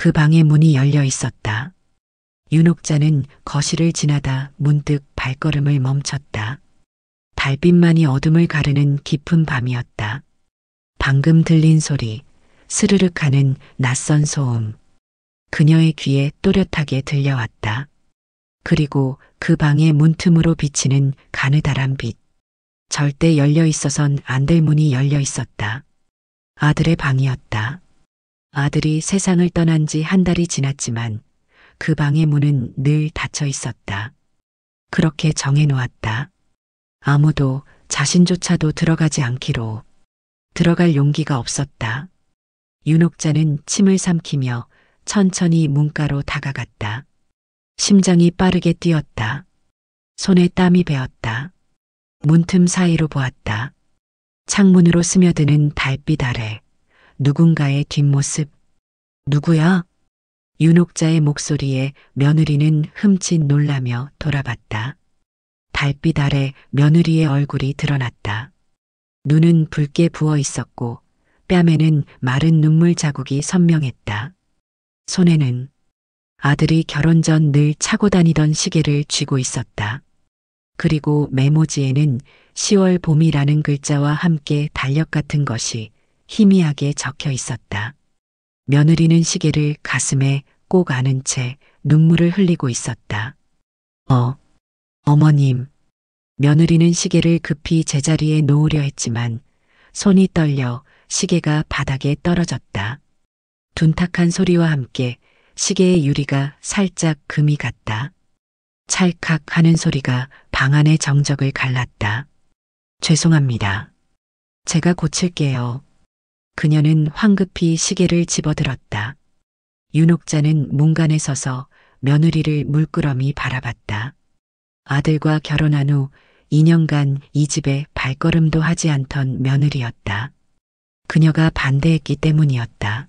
그 방의 문이 열려 있었다. 윤옥자는 거실을 지나다 문득 발걸음을 멈췄다. 달빛만이 어둠을 가르는 깊은 밤이었다. 방금 들린 소리, 스르륵 하는 낯선 소음. 그녀의 귀에 또렷하게 들려왔다. 그리고 그 방의 문틈으로 비치는 가느다란 빛. 절대 열려 있어선 안 될 문이 열려 있었다. 아들의 방이었다. 아들이 세상을 떠난 지 한 달이 지났지만 그 방의 문은 늘 닫혀 있었다. 그렇게 정해놓았다. 아무도 자신조차도 들어가지 않기로. 들어갈 용기가 없었다. 윤옥자는 침을 삼키며 천천히 문가로 다가갔다. 심장이 빠르게 뛰었다. 손에 땀이 배었다. 문틈 사이로 보았다. 창문으로 스며드는 달빛 아래 누군가의 뒷모습. 누구야? 윤옥자의 목소리에 며느리는 흠칫 놀라며 돌아봤다. 달빛 아래 며느리의 얼굴이 드러났다. 눈은 붉게 부어 있었고 뺨에는 마른 눈물 자국이 선명했다. 손에는 아들이 결혼 전 늘 차고 다니던 시계를 쥐고 있었다. 그리고 메모지에는 10월 봄이라는 글자와 함께 달력 같은 것이 희미하게 적혀 있었다. 며느리는 시계를 가슴에 꼭 안은 채 눈물을 흘리고 있었다. 어머님. 며느리는 시계를 급히 제자리에 놓으려 했지만 손이 떨려 시계가 바닥에 떨어졌다. 둔탁한 소리와 함께 시계의 유리가 살짝 금이 갔다. 찰칵 하는 소리가 방 안의 정적을 갈랐다. 죄송합니다. 제가 고칠게요. 그녀는 황급히 시계를 집어들었다. 윤옥자는 문간에 서서 며느리를 물끄러미 바라봤다. 아들과 결혼한 후 2년간 이 집에 발걸음도 하지 않던 며느리였다. 그녀가 반대했기 때문이었다.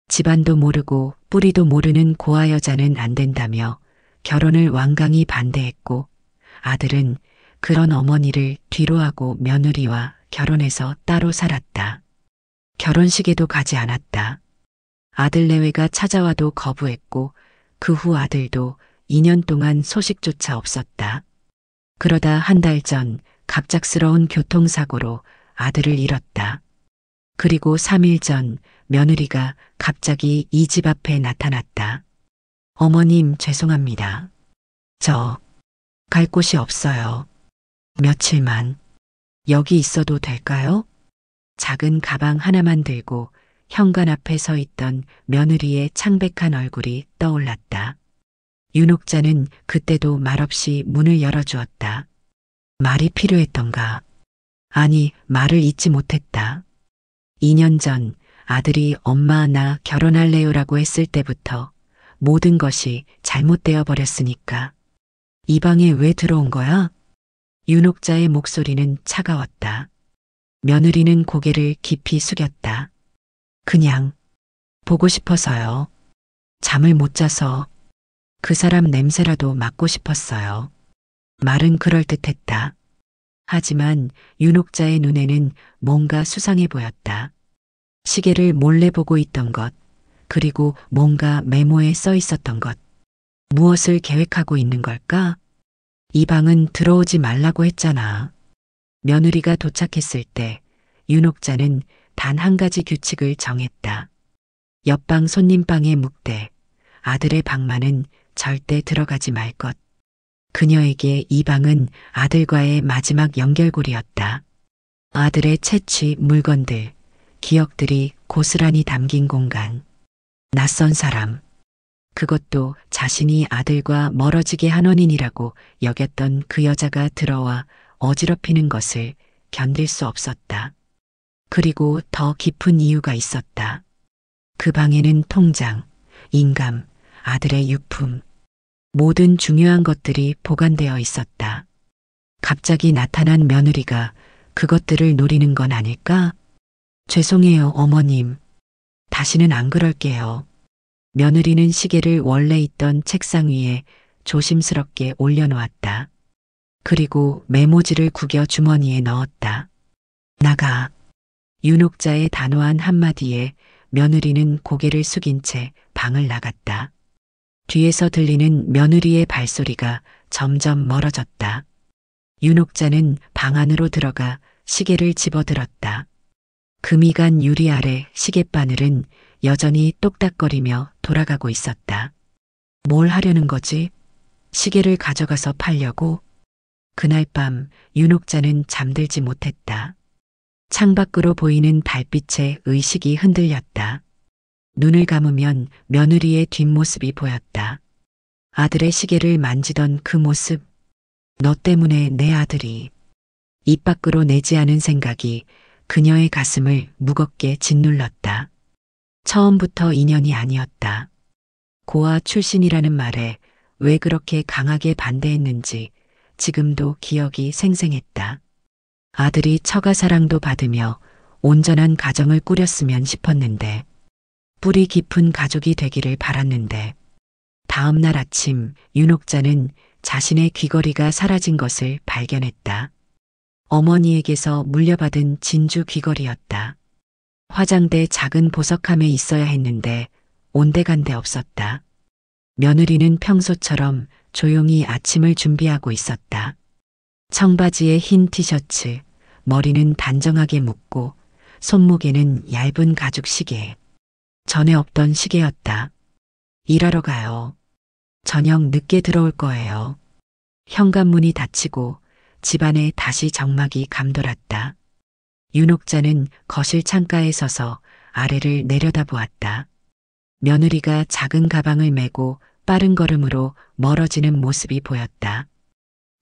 집안도 모르고 뿌리도 모르는 고아 여자는 안 된다며 결혼을 완강히 반대했고 아들은 그런 어머니를 뒤로하고 며느리와 결혼해서 따로 살았다. 결혼식에도 가지 않았다. 아들 내외가 찾아와도 거부했고 그 후 아들도 2년 동안 소식조차 없었다. 그러다 한 달 전 갑작스러운 교통사고로 아들을 잃었다. 그리고 3일 전 며느리가 갑자기 이 집 앞에 나타났다. 어머님 죄송합니다. 저 갈 곳이 없어요. 며칠만 여기 있어도 될까요? 작은 가방 하나만 들고 현관 앞에 서 있던 며느리의 창백한 얼굴이 떠올랐다. 윤옥자는 그때도 말없이 문을 열어주었다. 말이 필요했던가? 아니, 말을 잇지 못했다. 2년 전 아들이 엄마 나 결혼할래요라고 했을 때부터 모든 것이 잘못되어 버렸으니까. 이 방에 왜 들어온 거야? 윤옥자의 목소리는 차가웠다. 며느리는 고개를 깊이 숙였다. 그냥 보고 싶어서요. 잠을 못 자서 그 사람 냄새라도 맡고 싶었어요. 말은 그럴듯했다. 하지만 윤옥자의 눈에는 뭔가 수상해 보였다. 시계를 몰래 보고 있던 것, 그리고 뭔가 메모에 써 있었던 것. 무엇을 계획하고 있는 걸까? 이 방은 들어오지 말라고 했잖아. 며느리가 도착했을 때 윤옥자는 단 한 가지 규칙을 정했다. 옆방 손님방에 묵되 아들의 방만은 절대 들어가지 말 것. 그녀에게 이 방은 아들과의 마지막 연결고리였다. 아들의 채취 물건들, 기억들이 고스란히 담긴 공간. 낯선 사람. 그것도 자신이 아들과 멀어지게 한 원인이라고 여겼던 그 여자가 들어와 어지럽히는 것을 견딜 수 없었다. 그리고 더 깊은 이유가 있었다. 그 방에는 통장, 인감, 아들의 유품, 모든 중요한 것들이 보관되어 있었다. 갑자기 나타난 며느리가 그것들을 노리는 건 아닐까? 죄송해요, 어머님. 다시는 안 그럴게요. 며느리는 시계를 원래 있던 책상 위에 조심스럽게 올려놓았다. 그리고 메모지를 구겨 주머니에 넣었다. 나가. 윤옥자의 단호한 한마디에 며느리는 고개를 숙인 채 방을 나갔다. 뒤에서 들리는 며느리의 발소리가 점점 멀어졌다. 윤옥자는 방 안으로 들어가 시계를 집어들었다. 금이 간 유리 아래 시계바늘은 여전히 똑딱거리며 돌아가고 있었다. 뭘 하려는 거지? 시계를 가져가서 팔려고? 그날 밤 윤옥자는 잠들지 못했다. 창밖으로 보이는 달빛에 의식이 흔들렸다. 눈을 감으면 며느리의 뒷모습이 보였다. 아들의 시계를 만지던 그 모습. 너 때문에 내 아들이. 입 밖으로 내지 않은 생각이 그녀의 가슴을 무겁게 짓눌렀다. 처음부터 인연이 아니었다. 고아 출신이라는 말에 왜 그렇게 강하게 반대했는지 지금도 기억이 생생했다. 아들이 처가 사랑도 받으며 온전한 가정을 꾸렸으면 싶었는데, 뿌리 깊은 가족이 되기를 바랐는데, 다음 날 아침 윤옥자는 자신의 귀걸이가 사라진 것을 발견했다. 어머니에게서 물려받은 진주 귀걸이였다. 화장대 작은 보석함에 있어야 했는데 온데간데 없었다. 며느리는 평소처럼 조용히 아침을 준비하고 있었다. 청바지에 흰 티셔츠, 머리는 단정하게 묶고 손목에는 얇은 가죽 시계. 전에 없던 시계였다. 일하러 가요. 저녁 늦게 들어올 거예요. 현관문이 닫히고 집안에 다시 정막이 감돌았다. 윤옥자는 거실 창가에 서서 아래를 내려다보았다. 며느리가 작은 가방을 메고 빠른 걸음으로 멀어지는 모습이 보였다.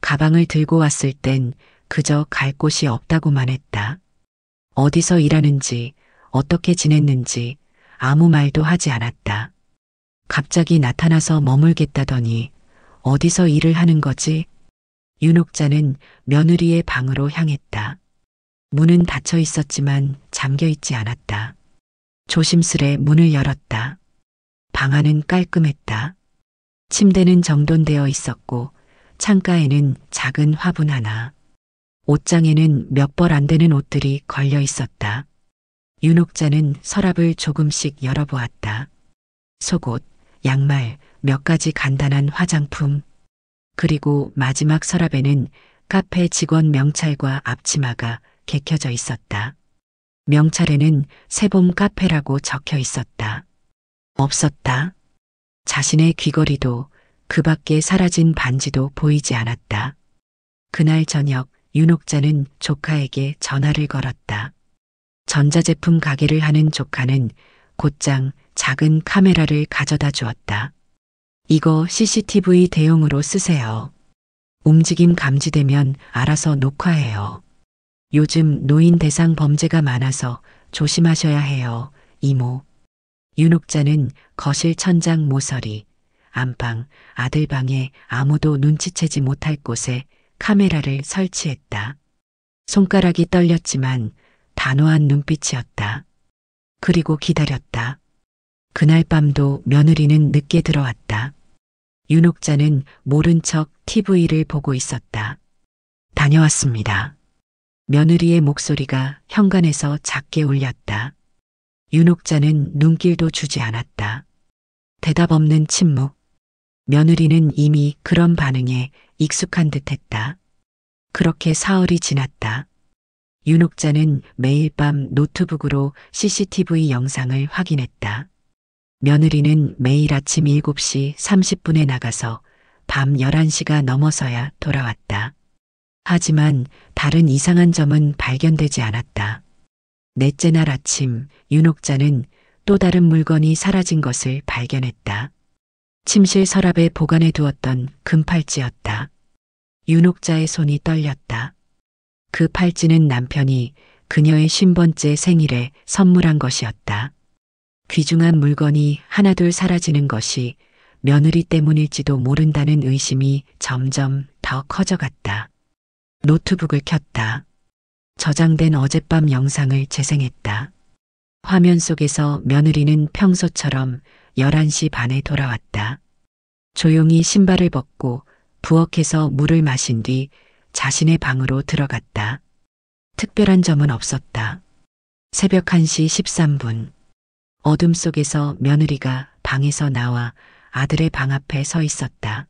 가방을 들고 왔을 땐 그저 갈 곳이 없다고만 했다. 어디서 일하는지, 어떻게 지냈는지 아무 말도 하지 않았다. 갑자기 나타나서 머물겠다더니 어디서 일을 하는 거지? 윤옥자는 며느리의 방으로 향했다. 문은 닫혀 있었지만 잠겨 있지 않았다. 조심스레 문을 열었다. 방 안은 깔끔했다. 침대는 정돈되어 있었고 창가에는 작은 화분 하나. 옷장에는 몇 벌 안 되는 옷들이 걸려 있었다. 윤옥자는 서랍을 조금씩 열어보았다. 속옷, 양말, 몇 가지 간단한 화장품. 그리고 마지막 서랍에는 카페 직원 명찰과 앞치마가 개켜져 있었다. 명찰에는 새봄 카페라고 적혀 있었다. 없었다. 자신의 귀걸이도 그 밖에 사라진 반지도 보이지 않았다. 그날 저녁 윤옥자는 조카에게 전화를 걸었다. 전자제품 가게를 하는 조카는 곧장 작은 카메라를 가져다 주었다. 이거 CCTV 대용으로 쓰세요. 움직임 감지되면 알아서 녹화해요. 요즘 노인 대상 범죄가 많아서 조심하셔야 해요, 이모. 윤옥자는 거실 천장 모서리, 안방, 아들 방에 아무도 눈치채지 못할 곳에 카메라를 설치했다. 손가락이 떨렸지만 단호한 눈빛이었다. 그리고 기다렸다. 그날 밤도 며느리는 늦게 들어왔다. 윤옥자는 모른 척 TV를 보고 있었다. 다녀왔습니다. 며느리의 목소리가 현관에서 작게 울렸다. 윤옥자는 눈길도 주지 않았다. 대답 없는 침묵. 며느리는 이미 그런 반응에 익숙한 듯했다. 그렇게 사흘이 지났다. 윤옥자는 매일 밤 노트북으로 CCTV 영상을 확인했다. 며느리는 매일 아침 7시 30분에 나가서 밤 11시가 넘어서야 돌아왔다. 하지만 다른 이상한 점은 발견되지 않았다. 넷째 날 아침 윤옥자는 또 다른 물건이 사라진 것을 발견했다. 침실 서랍에 보관해 두었던 금팔찌였다. 윤옥자의 손이 떨렸다. 그 팔찌는 남편이 그녀의 50번째 생일에 선물한 것이었다. 귀중한 물건이 하나둘 사라지는 것이 며느리 때문일지도 모른다는 의심이 점점 더 커져갔다. 노트북을 켰다. 저장된 어젯밤 영상을 재생했다. 화면 속에서 며느리는 평소처럼 11시 반에 돌아왔다. 조용히 신발을 벗고 부엌에서 물을 마신 뒤 자신의 방으로 들어갔다. 특별한 점은 없었다. 새벽 1시 13분. 어둠 속에서 며느리가 방에서 나와 아들의 방 앞에 서 있었다.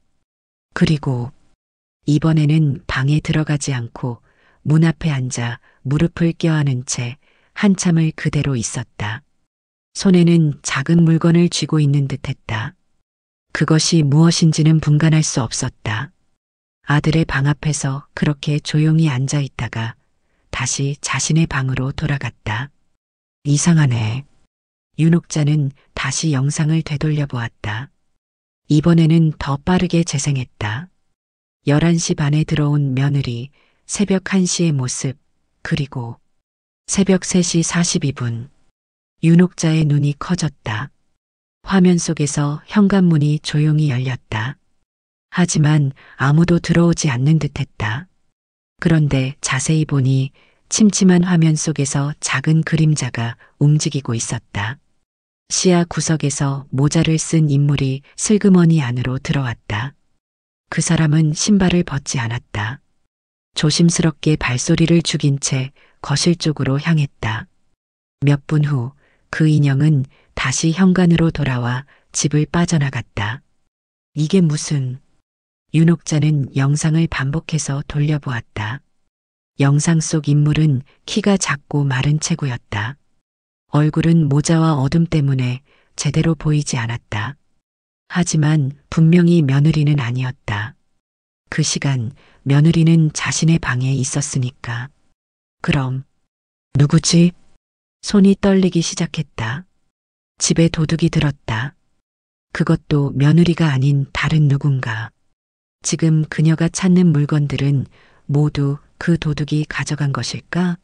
그리고 이번에는 방에 들어가지 않고 문 앞에 앉아 무릎을 껴안은 채 한참을 그대로 있었다. 손에는 작은 물건을 쥐고 있는 듯 했다. 그것이 무엇인지는 분간할 수 없었다. 아들의 방 앞에서 그렇게 조용히 앉아 있다가 다시 자신의 방으로 돌아갔다. 이상하네. 윤옥자는 다시 영상을 되돌려 보았다. 이번에는 더 빠르게 재생했다. 11시 반에 들어온 며느리, 새벽 1시의 모습, 그리고 새벽 3시 42분. 윤옥자의 눈이 커졌다. 화면 속에서 현관문이 조용히 열렸다. 하지만 아무도 들어오지 않는 듯했다. 그런데 자세히 보니 침침한 화면 속에서 작은 그림자가 움직이고 있었다. 시야 구석에서 모자를 쓴 인물이 슬그머니 안으로 들어왔다. 그 사람은 신발을 벗지 않았다. 조심스럽게 발소리를 죽인 채 거실 쪽으로 향했다. 몇 분 후 그 인형은 다시 현관으로 돌아와 집을 빠져나갔다. 이게 무슨... 윤옥자는 영상을 반복해서 돌려보았다. 영상 속 인물은 키가 작고 마른 체구였다. 얼굴은 모자와 어둠 때문에 제대로 보이지 않았다. 하지만 분명히 며느리는 아니었다. 그 시간 며느리는 자신의 방에 있었으니까. 그럼 누구지? 손이 떨리기 시작했다. 집에 도둑이 들었다. 그것도 며느리가 아닌 다른 누군가. 지금 그녀가 찾는 물건들은 모두 그 도둑이 가져간 것일까?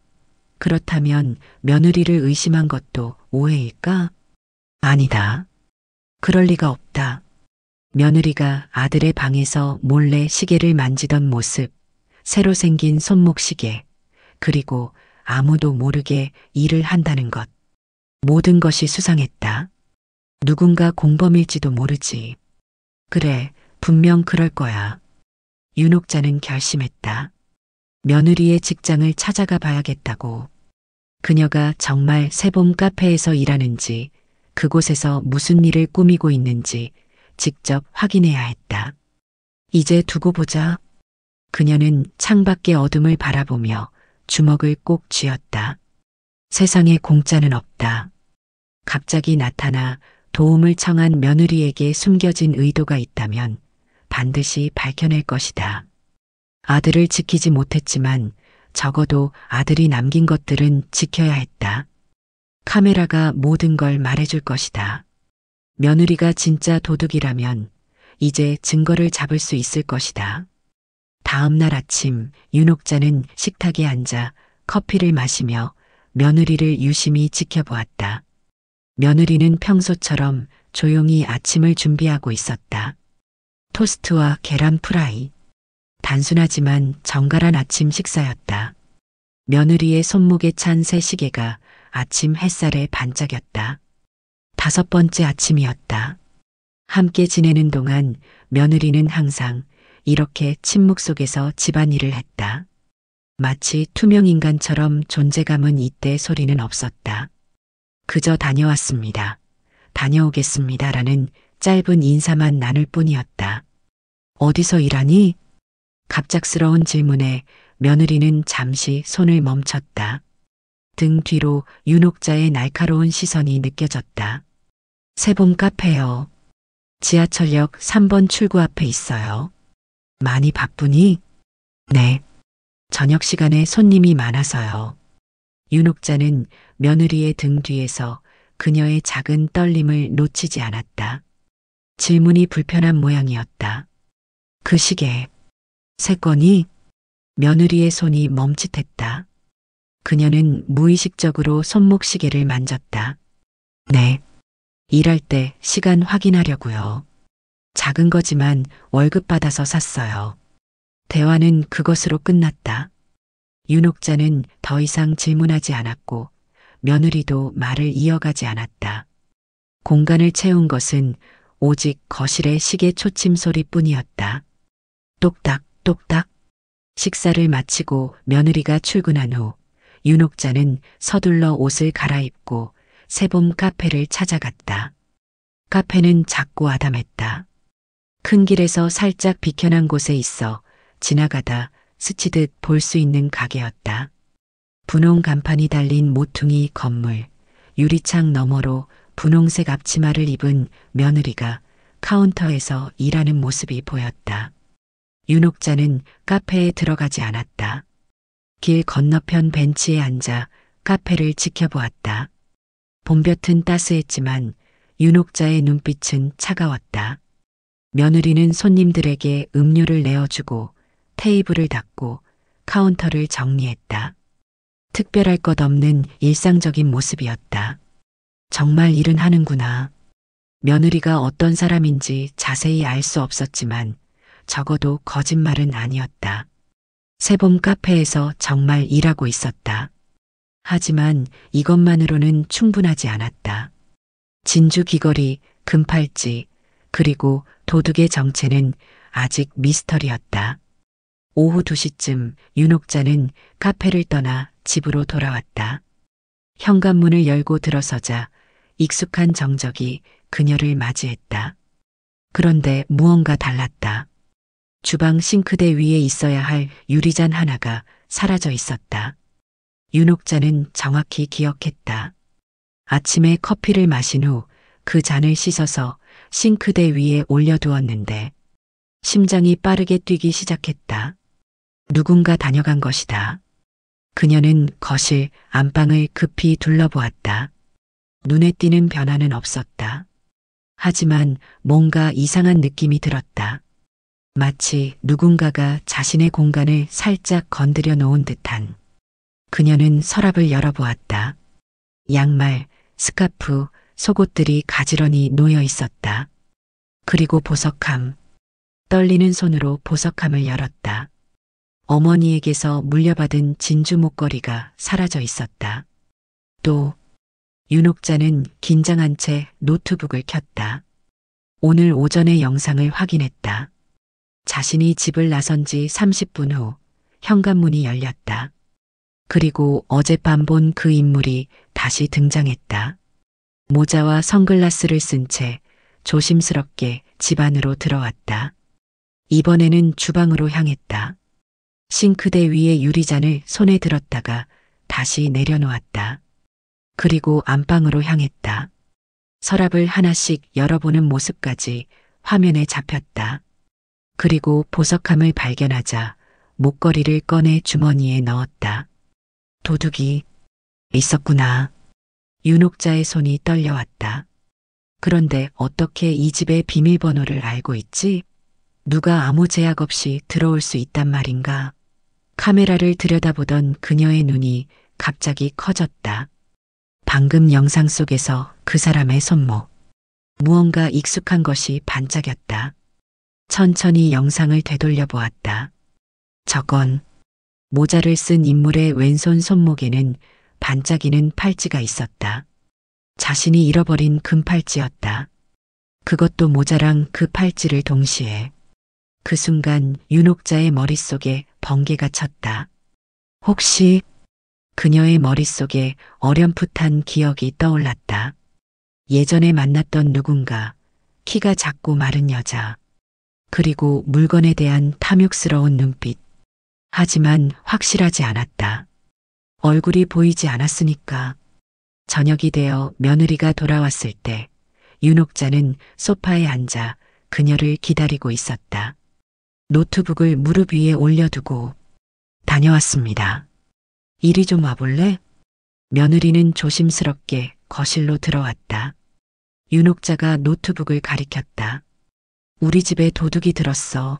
그렇다면 며느리를 의심한 것도 오해일까? 아니다. 그럴 리가 없다. 며느리가 아들의 방에서 몰래 시계를 만지던 모습, 새로 생긴 손목시계, 그리고 아무도 모르게 일을 한다는 것. 모든 것이 수상했다. 누군가 공범일지도 모르지. 그래, 분명 그럴 거야. 윤옥자는 결심했다. 며느리의 직장을 찾아가 봐야겠다고. 그녀가 정말 새봄 카페에서 일하는지, 그곳에서 무슨 일을 꾸미고 있는지 직접 확인해야 했다. 이제 두고 보자. 그녀는 창밖의 어둠을 바라보며 주먹을 꼭 쥐었다. 세상에 공짜는 없다. 갑자기 나타나 도움을 청한 며느리에게 숨겨진 의도가 있다면 반드시 밝혀낼 것이다. 아들을 지키지 못했지만 적어도 아들이 남긴 것들은 지켜야 했다. 카메라가 모든 걸 말해줄 것이다. 며느리가 진짜 도둑이라면 이제 증거를 잡을 수 있을 것이다. 다음 날 아침 윤옥자는 식탁에 앉아 커피를 마시며 며느리를 유심히 지켜보았다. 며느리는 평소처럼 조용히 아침을 준비하고 있었다. 토스트와 계란 프라이. 단순하지만 정갈한 아침 식사였다. 며느리의 손목에 찬 새 시계가 아침 햇살에 반짝였다. 5번째 아침이었다. 함께 지내는 동안 며느리는 항상 이렇게 침묵 속에서 집안일을 했다. 마치 투명 인간처럼 존재감은 이때 소리는 없었다. 그저 다녀왔습니다. 다녀오겠습니다라는 짧은 인사만 나눌 뿐이었다. 어디서 일하니? 갑작스러운 질문에 며느리는 잠시 손을 멈췄다. 등 뒤로 윤옥자의 날카로운 시선이 느껴졌다. 새봄 카페요. 지하철역 3번 출구 앞에 있어요. 많이 바쁘니? 네. 저녁 시간에 손님이 많아서요. 윤옥자는 며느리의 등 뒤에서 그녀의 작은 떨림을 놓치지 않았다. 질문이 불편한 모양이었다. 그 시계, 새 거니? 며느리의 손이 멈칫했다. 그녀는 무의식적으로 손목시계를 만졌다. 네. 일할 때 시간 확인하려고요. 작은 거지만 월급 받아서 샀어요. 대화는 그것으로 끝났다. 윤옥자는 더 이상 질문하지 않았고 며느리도 말을 이어가지 않았다. 공간을 채운 것은 오직 거실의 시계 초침 소리뿐이었다. 똑딱 똑딱. 식사를 마치고 며느리가 출근한 후 윤옥자는 서둘러 옷을 갈아입고 새봄 카페를 찾아갔다. 카페는 작고 아담했다. 큰 길에서 살짝 비켜난 곳에 있어 지나가다 스치듯 볼 수 있는 가게였다. 분홍 간판이 달린 모퉁이 건물, 유리창 너머로 분홍색 앞치마를 입은 며느리가 카운터에서 일하는 모습이 보였다. 윤옥자는 카페에 들어가지 않았다. 길 건너편 벤치에 앉아 카페를 지켜보았다. 봄볕은 따스했지만 윤옥자의 눈빛은 차가웠다. 며느리는 손님들에게 음료를 내어주고 테이블을 닦고 카운터를 정리했다. 특별할 것 없는 일상적인 모습이었다. 정말 일은 하는구나. 며느리가 어떤 사람인지 자세히 알 수 없었지만 적어도 거짓말은 아니었다. 새봄 카페에서 정말 일하고 있었다. 하지만 이것만으로는 충분하지 않았다. 진주 귀걸이, 금팔찌, 그리고 도둑의 정체는 아직 미스터리였다. 오후 2시쯤 윤옥자는 카페를 떠나 집으로 돌아왔다. 현관문을 열고 들어서자 익숙한 정적이 그녀를 맞이했다. 그런데 무언가 달랐다. 주방 싱크대 위에 있어야 할 유리잔 하나가 사라져 있었다. 윤옥자는 정확히 기억했다. 아침에 커피를 마신 후 그 잔을 씻어서 싱크대 위에 올려두었는데 심장이 빠르게 뛰기 시작했다. 누군가 다녀간 것이다. 그녀는 거실, 안방을 급히 둘러보았다. 눈에 띄는 변화는 없었다. 하지만 뭔가 이상한 느낌이 들었다. 마치 누군가가 자신의 공간을 살짝 건드려 놓은 듯한. 그녀는 서랍을 열어보았다. 양말, 스카프, 속옷들이 가지런히 놓여 있었다. 그리고 보석함. 떨리는 손으로 보석함을 열었다. 어머니에게서 물려받은 진주 목걸이가 사라져 있었다. 또 윤옥자는 긴장한 채 노트북을 켰다. 오늘 오전의 영상을 확인했다. 자신이 집을 나선 지 30분 후 현관문이 열렸다. 그리고 어젯밤 본 그 인물이 다시 등장했다. 모자와 선글라스를 쓴 채 조심스럽게 집 안으로 들어왔다. 이번에는 주방으로 향했다. 싱크대 위에 유리잔을 손에 들었다가 다시 내려놓았다. 그리고 안방으로 향했다. 서랍을 하나씩 열어보는 모습까지 화면에 잡혔다. 그리고 보석함을 발견하자 목걸이를 꺼내 주머니에 넣었다. 도둑이 있었구나. 윤옥자의 손이 떨려왔다. 그런데 어떻게 이 집의 비밀번호를 알고 있지? 누가 아무 제약 없이 들어올 수 있단 말인가? 카메라를 들여다보던 그녀의 눈이 갑자기 커졌다. 방금 영상 속에서 그 사람의 손목. 무언가 익숙한 것이 반짝였다. 천천히 영상을 되돌려 보았다. 저건 모자를 쓴 인물의 왼손 손목에는 반짝이는 팔찌가 있었다. 자신이 잃어버린 금팔찌였다. 그것도 모자랑 그 팔찌를 동시에. 그 순간 윤옥자의 머릿속에 번개가 쳤다. 혹시 그녀의 머릿속에 어렴풋한 기억이 떠올랐다. 예전에 만났던 누군가, 키가 작고 마른 여자, 그리고 물건에 대한 탐욕스러운 눈빛. 하지만 확실하지 않았다. 얼굴이 보이지 않았으니까. 저녁이 되어 며느리가 돌아왔을 때 윤옥자는 소파에 앉아 그녀를 기다리고 있었다. 노트북을 무릎 위에 올려두고 다녀왔습니다. 이리 좀 와볼래? 며느리는 조심스럽게 거실로 들어왔다. 윤옥자가 노트북을 가리켰다. 우리 집에 도둑이 들었어.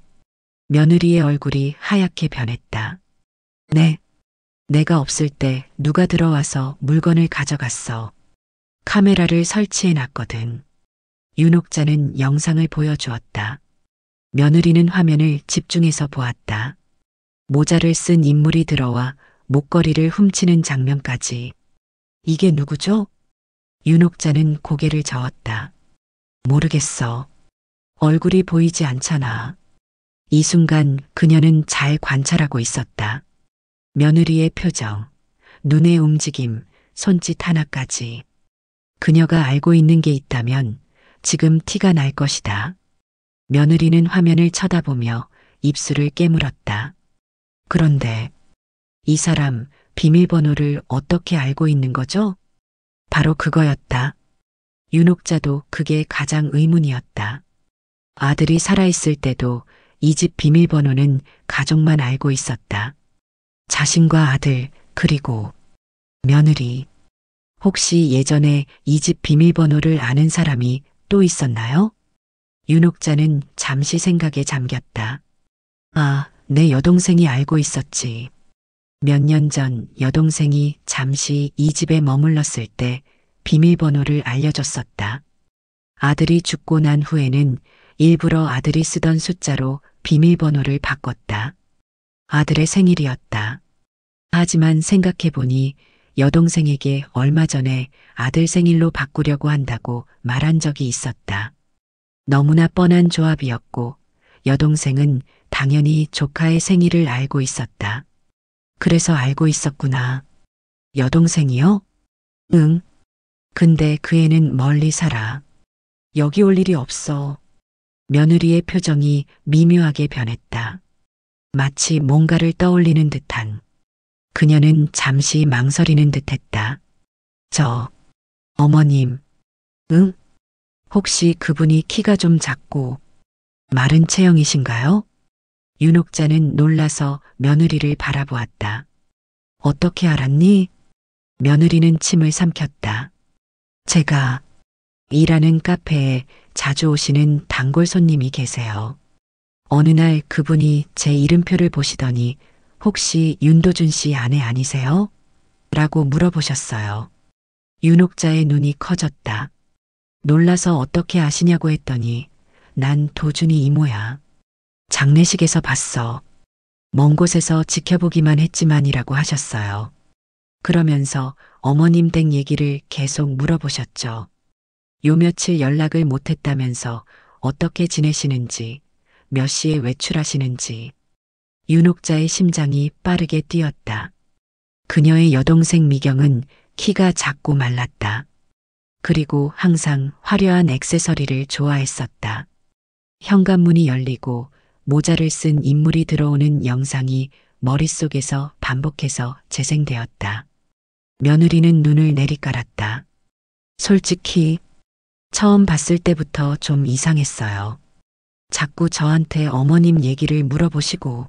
며느리의 얼굴이 하얗게 변했다. 네. 내가 없을 때 누가 들어와서 물건을 가져갔어. 카메라를 설치해 놨거든. 윤옥자는 영상을 보여주었다. 며느리는 화면을 집중해서 보았다. 모자를 쓴 인물이 들어와 목걸이를 훔치는 장면까지. 이게 누구죠? 윤옥자는 고개를 저었다. 모르겠어. 얼굴이 보이지 않잖아. 이 순간 그녀는 잘 관찰하고 있었다. 며느리의 표정, 눈의 움직임, 손짓 하나까지. 그녀가 알고 있는 게 있다면 지금 티가 날 것이다. 며느리는 화면을 쳐다보며 입술을 깨물었다. 그런데 이 사람 비밀번호를 어떻게 알고 있는 거죠? 바로 그거였다. 윤옥자도 그게 가장 의문이었다. 아들이 살아있을 때도 이 집 비밀번호는 가족만 알고 있었다. 자신과 아들, 그리고 며느리. 혹시 예전에 이 집 비밀번호를 아는 사람이 또 있었나요? 윤옥자는 잠시 생각에 잠겼다. 아, 내 여동생이 알고 있었지. 몇 년 전 여동생이 잠시 이 집에 머물렀을 때 비밀번호를 알려줬었다. 아들이 죽고 난 후에는 일부러 아들이 쓰던 숫자로 비밀번호를 바꿨다. 아들의 생일이었다. 하지만 생각해보니 여동생에게 얼마 전에 아들 생일로 바꾸려고 한다고 말한 적이 있었다. 너무나 뻔한 조합이었고 여동생은 당연히 조카의 생일을 알고 있었다. 그래서 알고 있었구나. 여동생이요? 응. 근데 그 애는 멀리 살아. 여기 올 일이 없어. 며느리의 표정이 미묘하게 변했다. 마치 뭔가를 떠올리는 듯한. 그녀는 잠시 망설이는 듯했다. 어머님. 응? 혹시 그분이 키가 좀 작고 마른 체형이신가요? 윤옥자는 놀라서 며느리를 바라보았다. 어떻게 알았니? 며느리는 침을 삼켰다. 제가 일하는 카페에 자주 오시는 단골 손님이 계세요. 어느 날 그분이 제 이름표를 보시더니 혹시 윤도준 씨 아내 아니세요? 라고 물어보셨어요. 윤옥자의 눈이 커졌다. 놀라서 어떻게 아시냐고 했더니 난 도준이 이모야. 장례식에서 봤어. 먼 곳에서 지켜보기만 했지만이라고 하셨어요. 그러면서 어머님 댁 얘기를 계속 물어보셨죠. 요 며칠 연락을 못했다면서 어떻게 지내시는지, 몇 시에 외출하시는지. 윤옥자의 심장이 빠르게 뛰었다. 그녀의 여동생 미경은 키가 작고 말랐다. 그리고 항상 화려한 액세서리를 좋아했었다. 현관문이 열리고 모자를 쓴 인물이 들어오는 영상이 머릿속에서 반복해서 재생되었다. 며느리는 눈을 내리깔았다. 솔직히 처음 봤을 때부터 좀 이상했어요. 자꾸 저한테 어머님 얘기를 물어보시고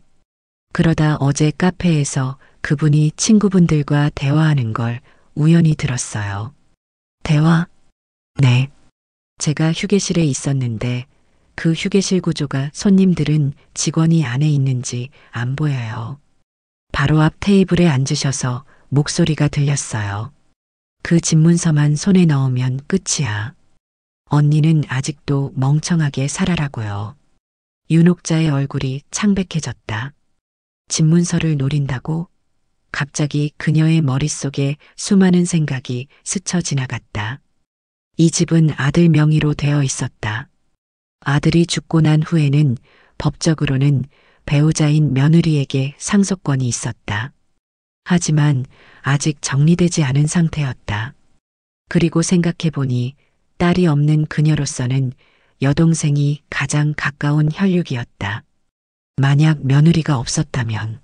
그러다 어제 카페에서 그분이 친구분들과 대화하는 걸 우연히 들었어요. 대화? 네. 제가 휴게실에 있었는데 그 휴게실 구조가 손님들은 직원이 안에 있는지 안 보여요. 바로 앞 테이블에 앉으셔서 목소리가 들렸어요. 그 집문서만 손에 넣으면 끝이야. 언니는 아직도 멍청하게 살아라고요. 윤옥자의 얼굴이 창백해졌다. 집문서를 노린다고? 갑자기 그녀의 머릿속에 수많은 생각이 스쳐 지나갔다. 이 집은 아들 명의로 되어 있었다. 아들이 죽고 난 후에는 법적으로는 배우자인 며느리에게 상속권이 있었다. 하지만 아직 정리되지 않은 상태였다. 그리고 생각해보니 딸이 없는 그녀로서는 여동생이 가장 가까운 혈육이었다. 만약 며느리가 없었다면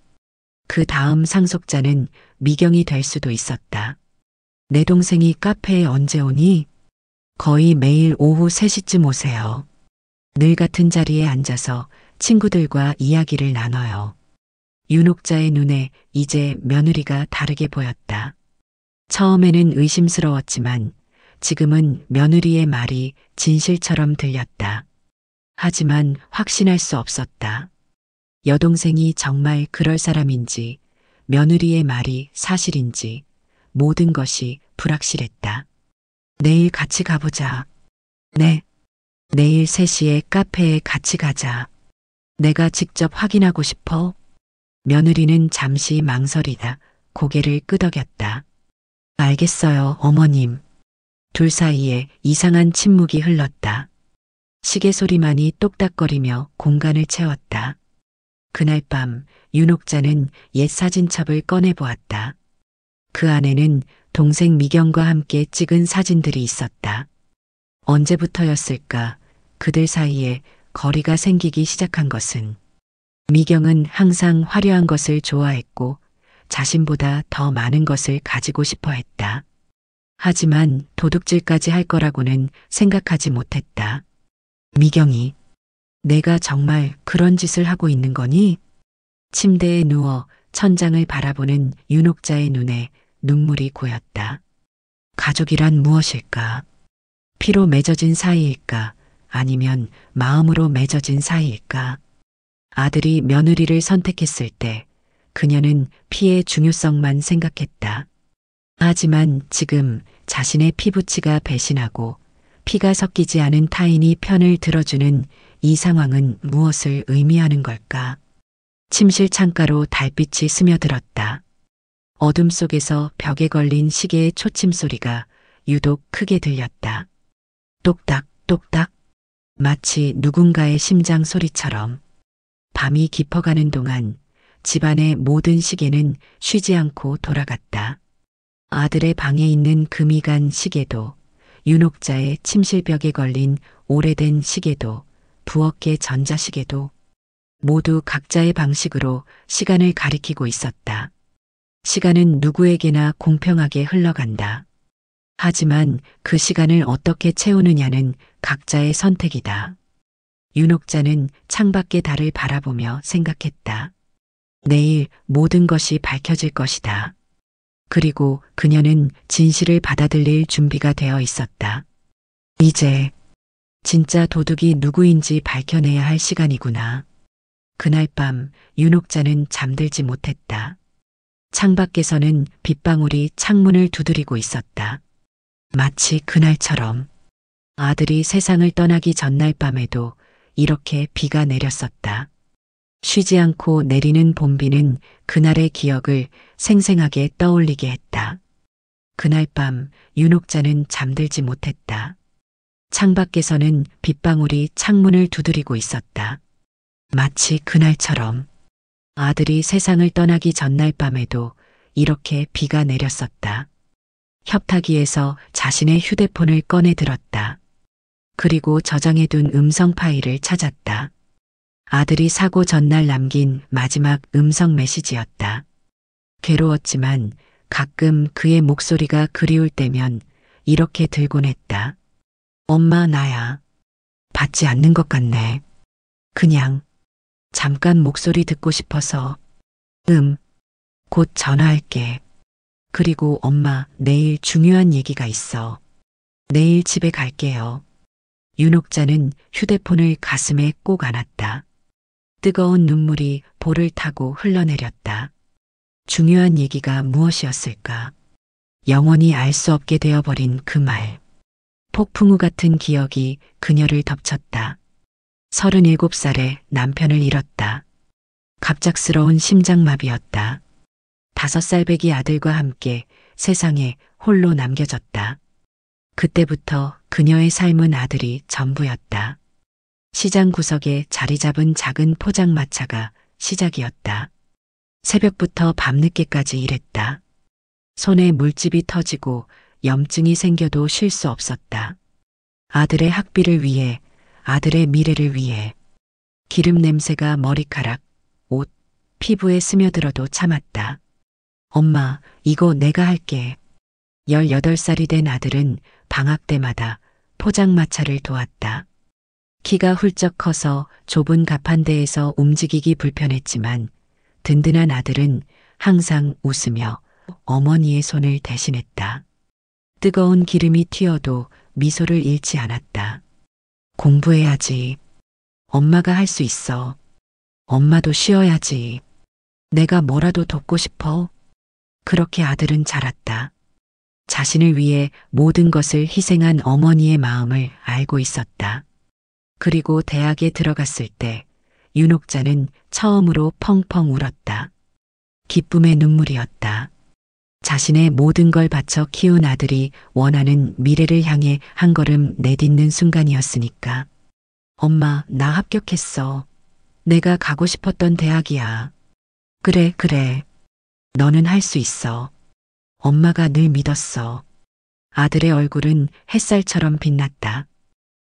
그 다음 상속자는 미경이 될 수도 있었다. 내 동생이 카페에 언제 오니? 거의 매일 오후 3시쯤 오세요. 늘 같은 자리에 앉아서 친구들과 이야기를 나눠요. 윤옥자의 눈에 이제 며느리가 다르게 보였다. 처음에는 의심스러웠지만 지금은 며느리의 말이 진실처럼 들렸다. 하지만 확신할 수 없었다. 여동생이 정말 그럴 사람인지, 며느리의 말이 사실인지 모든 것이 불확실했다. 내일 같이 가보자. 네. 내일 3시에 카페에 같이 가자. 내가 직접 확인하고 싶어. 며느리는 잠시 망설이다 고개를 끄덕였다. 알겠어요, 어머님. 둘 사이에 이상한 침묵이 흘렀다. 시계 소리만이 똑딱거리며 공간을 채웠다. 그날 밤 윤옥자는 옛 사진첩을 꺼내보았다. 그 안에는 동생 미경과 함께 찍은 사진들이 있었다. 언제부터였을까 그들 사이에 거리가 생기기 시작한 것은. 미경은 항상 화려한 것을 좋아했고 자신보다 더 많은 것을 가지고 싶어 했다. 하지만 도둑질까지 할 거라고는 생각하지 못했다. 미경이, 내가 정말 그런 짓을 하고 있는 거니? 침대에 누워 천장을 바라보는 윤옥자의 눈에 눈물이 고였다. 가족이란 무엇일까? 피로 맺어진 사이일까? 아니면 마음으로 맺어진 사이일까? 아들이 며느리를 선택했을 때 그녀는 피의 중요성만 생각했다. 하지만 지금 자신의 피부치가 배신하고 피가 섞이지 않은 타인이 편을 들어주는 이 상황은 무엇을 의미하는 걸까? 침실 창가로 달빛이 스며들었다. 어둠 속에서 벽에 걸린 시계의 초침 소리가 유독 크게 들렸다. 똑딱 똑딱, 마치 누군가의 심장 소리처럼. 밤이 깊어가는 동안 집안의 모든 시계는 쉬지 않고 돌아갔다. 아들의 방에 있는 금이 간 시계도, 윤옥자의 침실벽에 걸린 오래된 시계도, 부엌의 전자시계도 모두 각자의 방식으로 시간을 가리키고 있었다. 시간은 누구에게나 공평하게 흘러간다. 하지만 그 시간을 어떻게 채우느냐는 각자의 선택이다. 윤옥자는 창밖의 달을 바라보며 생각했다. 내일 모든 것이 밝혀질 것이다. 그리고 그녀는 진실을 받아들일 준비가 되어 있었다. 이제 진짜 도둑이 누구인지 밝혀내야 할 시간이구나. 그날 밤 윤옥자는 잠들지 못했다. 창밖에서는 빗방울이 창문을 두드리고 있었다. 마치 그날처럼. 아들이 세상을 떠나기 전날 밤에도 이렇게 비가 내렸었다. 쉬지 않고 내리는 봄비는 그날의 기억을 생생하게 떠올리게 했다. 그날 밤 윤옥자는 잠들지 못했다. 창밖에서는 빗방울이 창문을 두드리고 있었다. 마치 그날처럼. 아들이 세상을 떠나기 전날 밤에도 이렇게 비가 내렸었다. 협탁위에서 자신의 휴대폰을 꺼내 들었다. 그리고 저장해둔 음성 파일을 찾았다. 아들이 사고 전날 남긴 마지막 음성 메시지였다. 괴로웠지만 가끔 그의 목소리가 그리울 때면 이렇게 들곤 했다. 엄마, 나야. 받지 않는 것 같네. 그냥 잠깐 목소리 듣고 싶어서. 곧 전화할게. 그리고 엄마, 내일 중요한 얘기가 있어. 내일 집에 갈게요. 윤옥자는 휴대폰을 가슴에 꼭 안았다. 뜨거운 눈물이 볼을 타고 흘러내렸다. 중요한 얘기가 무엇이었을까? 영원히 알 수 없게 되어버린 그 말. 폭풍우 같은 기억이 그녀를 덮쳤다. 37살에 남편을 잃었다. 갑작스러운 심장마비였다. 5살배기 아들과 함께 세상에 홀로 남겨졌다. 그때부터 그녀의 삶은 아들이 전부였다. 시장 구석에 자리 잡은 작은 포장마차가 시작이었다. 새벽부터 밤늦게까지 일했다. 손에 물집이 터지고 염증이 생겨도 쉴 수 없었다. 아들의 학비를 위해, 아들의 미래를 위해. 기름 냄새가 머리카락, 옷, 피부에 스며들어도 참았다. 엄마, 이거 내가 할게. 18살이 된 아들은 방학 때마다 포장마차를 도왔다. 키가 훌쩍 커서 좁은 가판대에서 움직이기 불편했지만 든든한 아들은 항상 웃으며 어머니의 손을 대신했다. 뜨거운 기름이 튀어도 미소를 잃지 않았다. 공부해야지. 엄마가 할 수 있어. 엄마도 쉬어야지. 내가 뭐라도 돕고 싶어. 그렇게 아들은 자랐다. 자신을 위해 모든 것을 희생한 어머니의 마음을 알고 있었다. 그리고 대학에 들어갔을 때 윤옥자는 처음으로 펑펑 울었다. 기쁨의 눈물이었다. 자신의 모든 걸 바쳐 키운 아들이 원하는 미래를 향해 한 걸음 내딛는 순간이었으니까. 엄마, 나 합격했어. 내가 가고 싶었던 대학이야. 그래. 너는 할 수 있어. 엄마가 늘 믿었어. 아들의 얼굴은 햇살처럼 빛났다.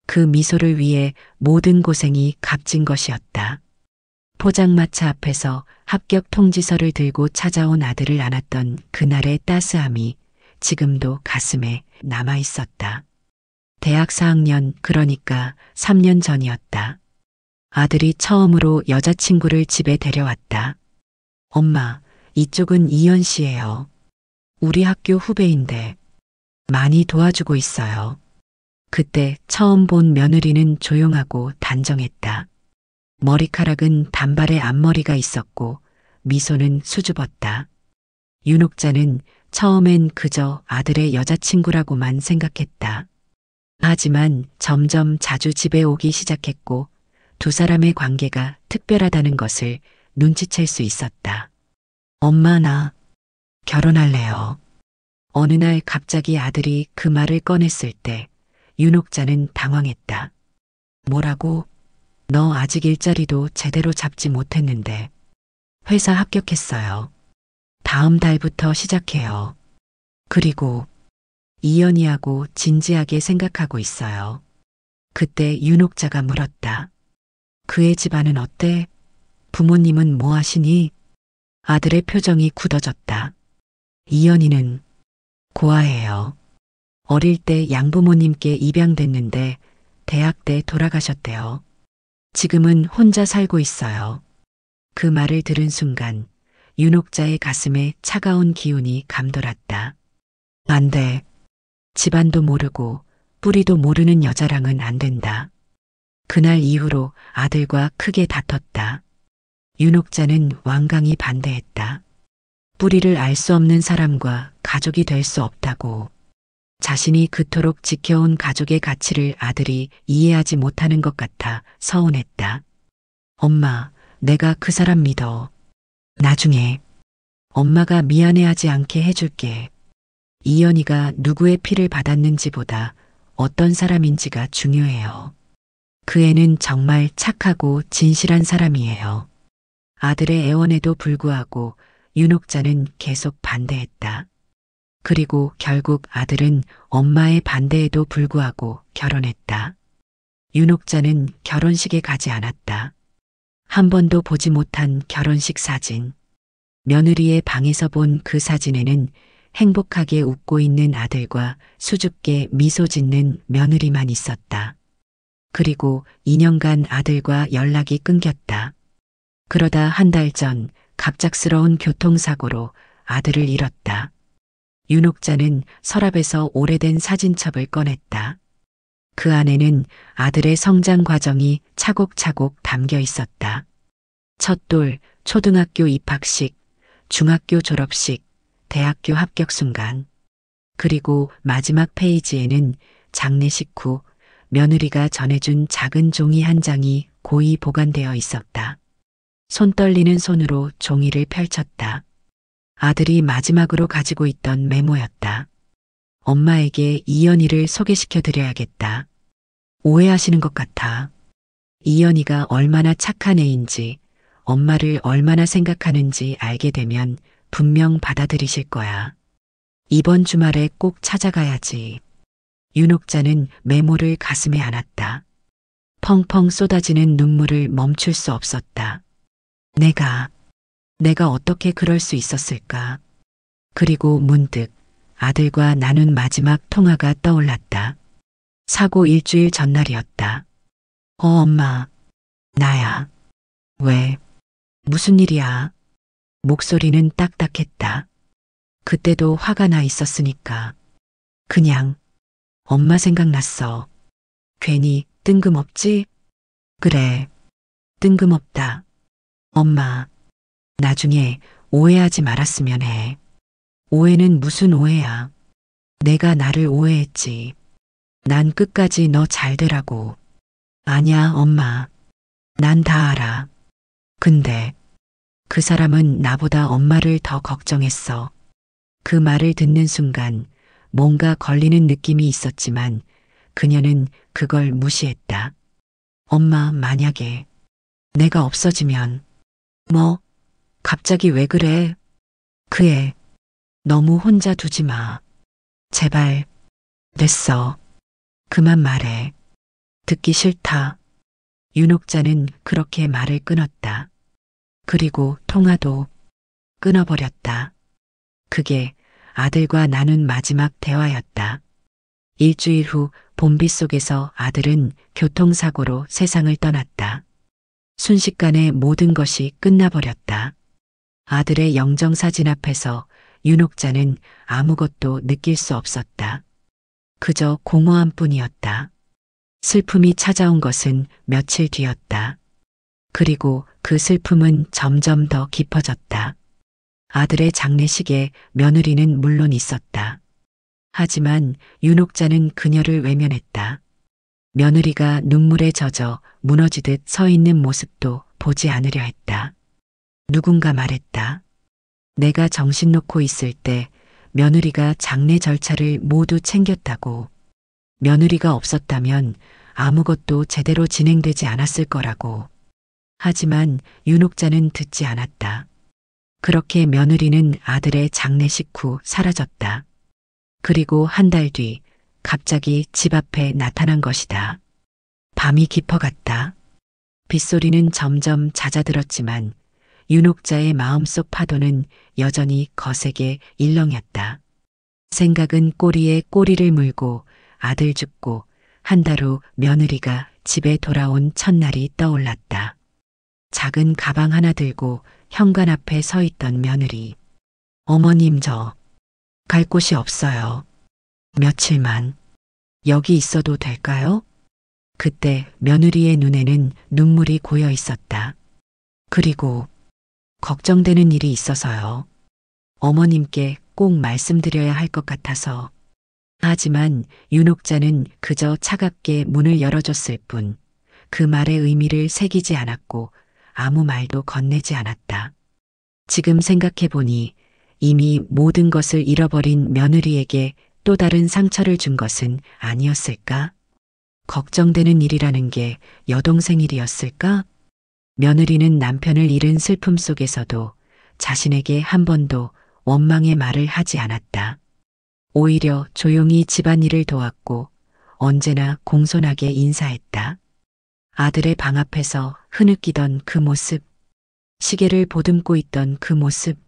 그 미소를 위해 모든 고생이 값진 것이었다. 포장마차 앞에서 합격 통지서를 들고 찾아온 아들을 안았던 그날의 따스함이 지금도 가슴에 남아 있었다. 대학 4학년, 그러니까 3년 전이었다. 아들이 처음으로 여자친구를 집에 데려왔다. 엄마, 이쪽은 이현 씨예요. 우리 학교 후배인데 많이 도와주고 있어요. 그때 처음 본 며느리는 조용하고 단정했다. 머리카락은 단발의 앞머리가 있었고 미소는 수줍었다. 윤옥자는 처음엔 그저 아들의 여자친구라고만 생각했다. 하지만 점점 자주 집에 오기 시작했고 두 사람의 관계가 특별하다는 것을 눈치챌 수 있었다. 엄마, 나 결혼할래요. 어느 날 갑자기 아들이 그 말을 꺼냈을 때 윤옥자는 당황했다. 뭐라고? 너 아직 일자리도 제대로 잡지 못했는데. 회사 합격했어요. 다음 달부터 시작해요. 그리고 이연희하고 진지하게 생각하고 있어요. 그때 윤옥자가 물었다. 그의 집안은 어때? 부모님은 뭐 하시니? 아들의 표정이 굳어졌다. 이연희는 고아예요. 어릴 때 양부모님께 입양됐는데 대학 때 돌아가셨대요. 지금은 혼자 살고 있어요. 그 말을 들은 순간 윤옥자의 가슴에 차가운 기운이 감돌았다. 안 돼. 집안도 모르고 뿌리도 모르는 여자랑은 안 된다. 그날 이후로 아들과 크게 다퉜다. 윤옥자는 완강히 반대했다. 뿌리를 알 수 없는 사람과 가족이 될 수 없다고. 자신이 그토록 지켜온 가족의 가치를 아들이 이해하지 못하는 것 같아 서운했다. 엄마, 내가 그 사람 믿어. 나중에 엄마가 미안해하지 않게 해줄게. 이연희가 누구의 피를 받았는지보다 어떤 사람인지가 중요해요. 그 애는 정말 착하고 진실한 사람이에요. 아들의 애원에도 불구하고 윤옥자는 계속 반대했다. 그리고 결국 아들은 엄마의 반대에도 불구하고 결혼했다. 윤옥자는 결혼식에 가지 않았다. 한 번도 보지 못한 결혼식 사진. 며느리의 방에서 본 그 사진에는 행복하게 웃고 있는 아들과 수줍게 미소 짓는 며느리만 있었다. 그리고 2년간 아들과 연락이 끊겼다. 그러다 한 달 전 갑작스러운 교통사고로 아들을 잃었다. 윤옥자는 서랍에서 오래된 사진첩을 꺼냈다. 그 안에는 아들의 성장 과정이 차곡차곡 담겨 있었다. 첫돌, 초등학교 입학식, 중학교 졸업식, 대학교 합격 순간. 그리고 마지막 페이지에는 장례식 후 며느리가 전해준 작은 종이 한 장이 고이 보관되어 있었다. 손 떨리는 손으로 종이를 펼쳤다. 아들이 마지막으로 가지고 있던 메모였다. 엄마에게 이연희를 소개시켜 드려야겠다. 오해하시는 것 같아. 이연희가 얼마나 착한 애인지, 엄마를 얼마나 생각하는지 알게 되면 분명 받아들이실 거야. 이번 주말에 꼭 찾아가야지. 윤옥자는 메모를 가슴에 안았다. 펑펑 쏟아지는 눈물을 멈출 수 없었다. 내가 어떻게 그럴 수 있었을까? 그리고 문득 아들과 나눈 마지막 통화가 떠올랐다. 사고 일주일 전날이었다. 엄마. 나야. 왜? 무슨 일이야? 목소리는 딱딱했다. 그때도 화가 나 있었으니까. 그냥 엄마 생각났어. 괜히 뜬금없지? 그래. 뜬금없다. 엄마. 나중에 오해하지 말았으면 해. 오해는 무슨 오해야. 내가 나를 오해했지. 난 끝까지 너 잘 되라고. 아냐, 엄마. 난 다 알아. 근데 그 사람은 나보다 엄마를 더 걱정했어. 그 말을 듣는 순간 뭔가 걸리는 느낌이 있었지만 그녀는 그걸 무시했다. 엄마, 만약에 내가 없어지면. 뭐? 갑자기 왜 그래? 그 애 너무 혼자 두지 마. 제발. 됐어. 그만 말해. 듣기 싫다. 윤옥자는 그렇게 말을 끊었다. 그리고 통화도 끊어버렸다. 그게 아들과 나눈 마지막 대화였다. 일주일 후 봄비 속에서 아들은 교통사고로 세상을 떠났다. 순식간에 모든 것이 끝나버렸다. 아들의 영정사진 앞에서 윤옥자는 아무것도 느낄 수 없었다. 그저 공허함 뿐이었다. 슬픔이 찾아온 것은 며칠 뒤였다. 그리고 그 슬픔은 점점 더 깊어졌다. 아들의 장례식에 며느리는 물론 있었다. 하지만 윤옥자는 그녀를 외면했다. 며느리가 눈물에 젖어 무너지듯 서 있는 모습도 보지 않으려 했다. 누군가 말했다. 내가 정신 놓고 있을 때 며느리가 장례 절차를 모두 챙겼다고. 며느리가 없었다면 아무것도 제대로 진행되지 않았을 거라고. 하지만 윤옥자는 듣지 않았다. 그렇게 며느리는 아들의 장례식 후 사라졌다. 그리고 한 달 뒤 갑자기 집 앞에 나타난 것이다. 밤이 깊어갔다. 빗소리는 점점 잦아들었지만 윤옥자의 마음속 파도는 여전히 거세게 일렁였다. 생각은 꼬리에 꼬리를 물고 아들 죽고 한 달 후 며느리가 집에 돌아온 첫날이 떠올랐다. 작은 가방 하나 들고 현관 앞에 서 있던 며느리. 어머님, 저 갈 곳이 없어요. 며칠만 여기 있어도 될까요? 그때 며느리의 눈에는 눈물이 고여 있었다. 그리고 걱정되는 일이 있어서요. 어머님께 꼭 말씀드려야 할 것 같아서. 하지만 윤옥자는 그저 차갑게 문을 열어줬을 뿐 그 말의 의미를 새기지 않았고 아무 말도 건네지 않았다. 지금 생각해보니 이미 모든 것을 잃어버린 며느리에게 또 다른 상처를 준 것은 아니었을까? 걱정되는 일이라는 게 여동생 일이었을까? 며느리는 남편을 잃은 슬픔 속에서도 자신에게 한 번도 원망의 말을 하지 않았다. 오히려 조용히 집안일을 도왔고 언제나 공손하게 인사했다. 아들의 방 앞에서 흐느끼던 그 모습, 시계를 보듬고 있던 그 모습,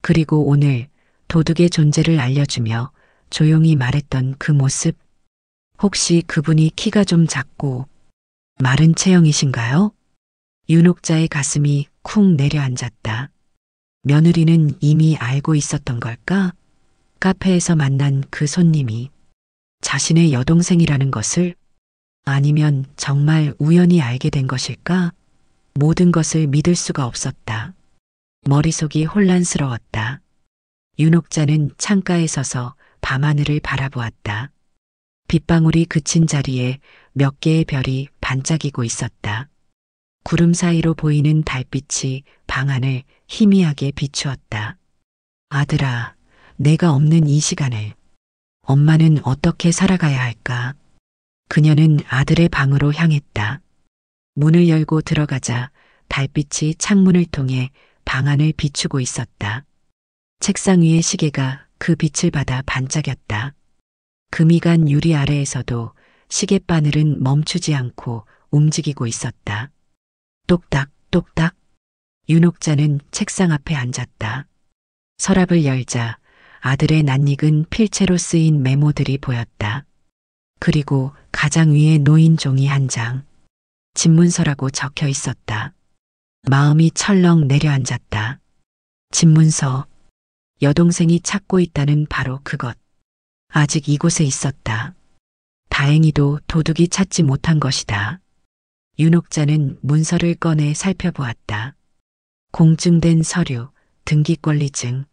그리고 오늘 도둑의 존재를 알려주며 조용히 말했던 그 모습. 혹시 그분이 키가 좀 작고 마른 체형이신가요? 윤옥자의 가슴이 쿵 내려앉았다. 며느리는 이미 알고 있었던 걸까? 카페에서 만난 그 손님이 자신의 여동생이라는 것을? 아니면 정말 우연히 알게 된 것일까? 모든 것을 믿을 수가 없었다. 머릿속이 혼란스러웠다. 윤옥자는 창가에 서서 밤하늘을 바라보았다. 빗방울이 그친 자리에 몇 개의 별이 반짝이고 있었다. 구름 사이로 보이는 달빛이 방 안을 희미하게 비추었다. 아들아, 내가 없는 이 시간을 엄마는 어떻게 살아가야 할까? 그녀는 아들의 방으로 향했다. 문을 열고 들어가자 달빛이 창문을 통해 방 안을 비추고 있었다. 책상 위의 시계가 그 빛을 받아 반짝였다. 금이 간 유리 아래에서도 시계바늘은 멈추지 않고 움직이고 있었다. 똑딱 똑딱. 윤옥자는 책상 앞에 앉았다. 서랍을 열자 아들의 낯익은 필체로 쓰인 메모들이 보였다. 그리고 가장 위에 놓인 종이 한 장. 집문서라고 적혀 있었다. 마음이 철렁 내려앉았다. 집문서. 여동생이 찾고 있다는 바로 그것. 아직 이곳에 있었다. 다행히도 도둑이 찾지 못한 것이다. 윤옥자는 문서를 꺼내 살펴보았다. 공증된 서류, 등기권리증,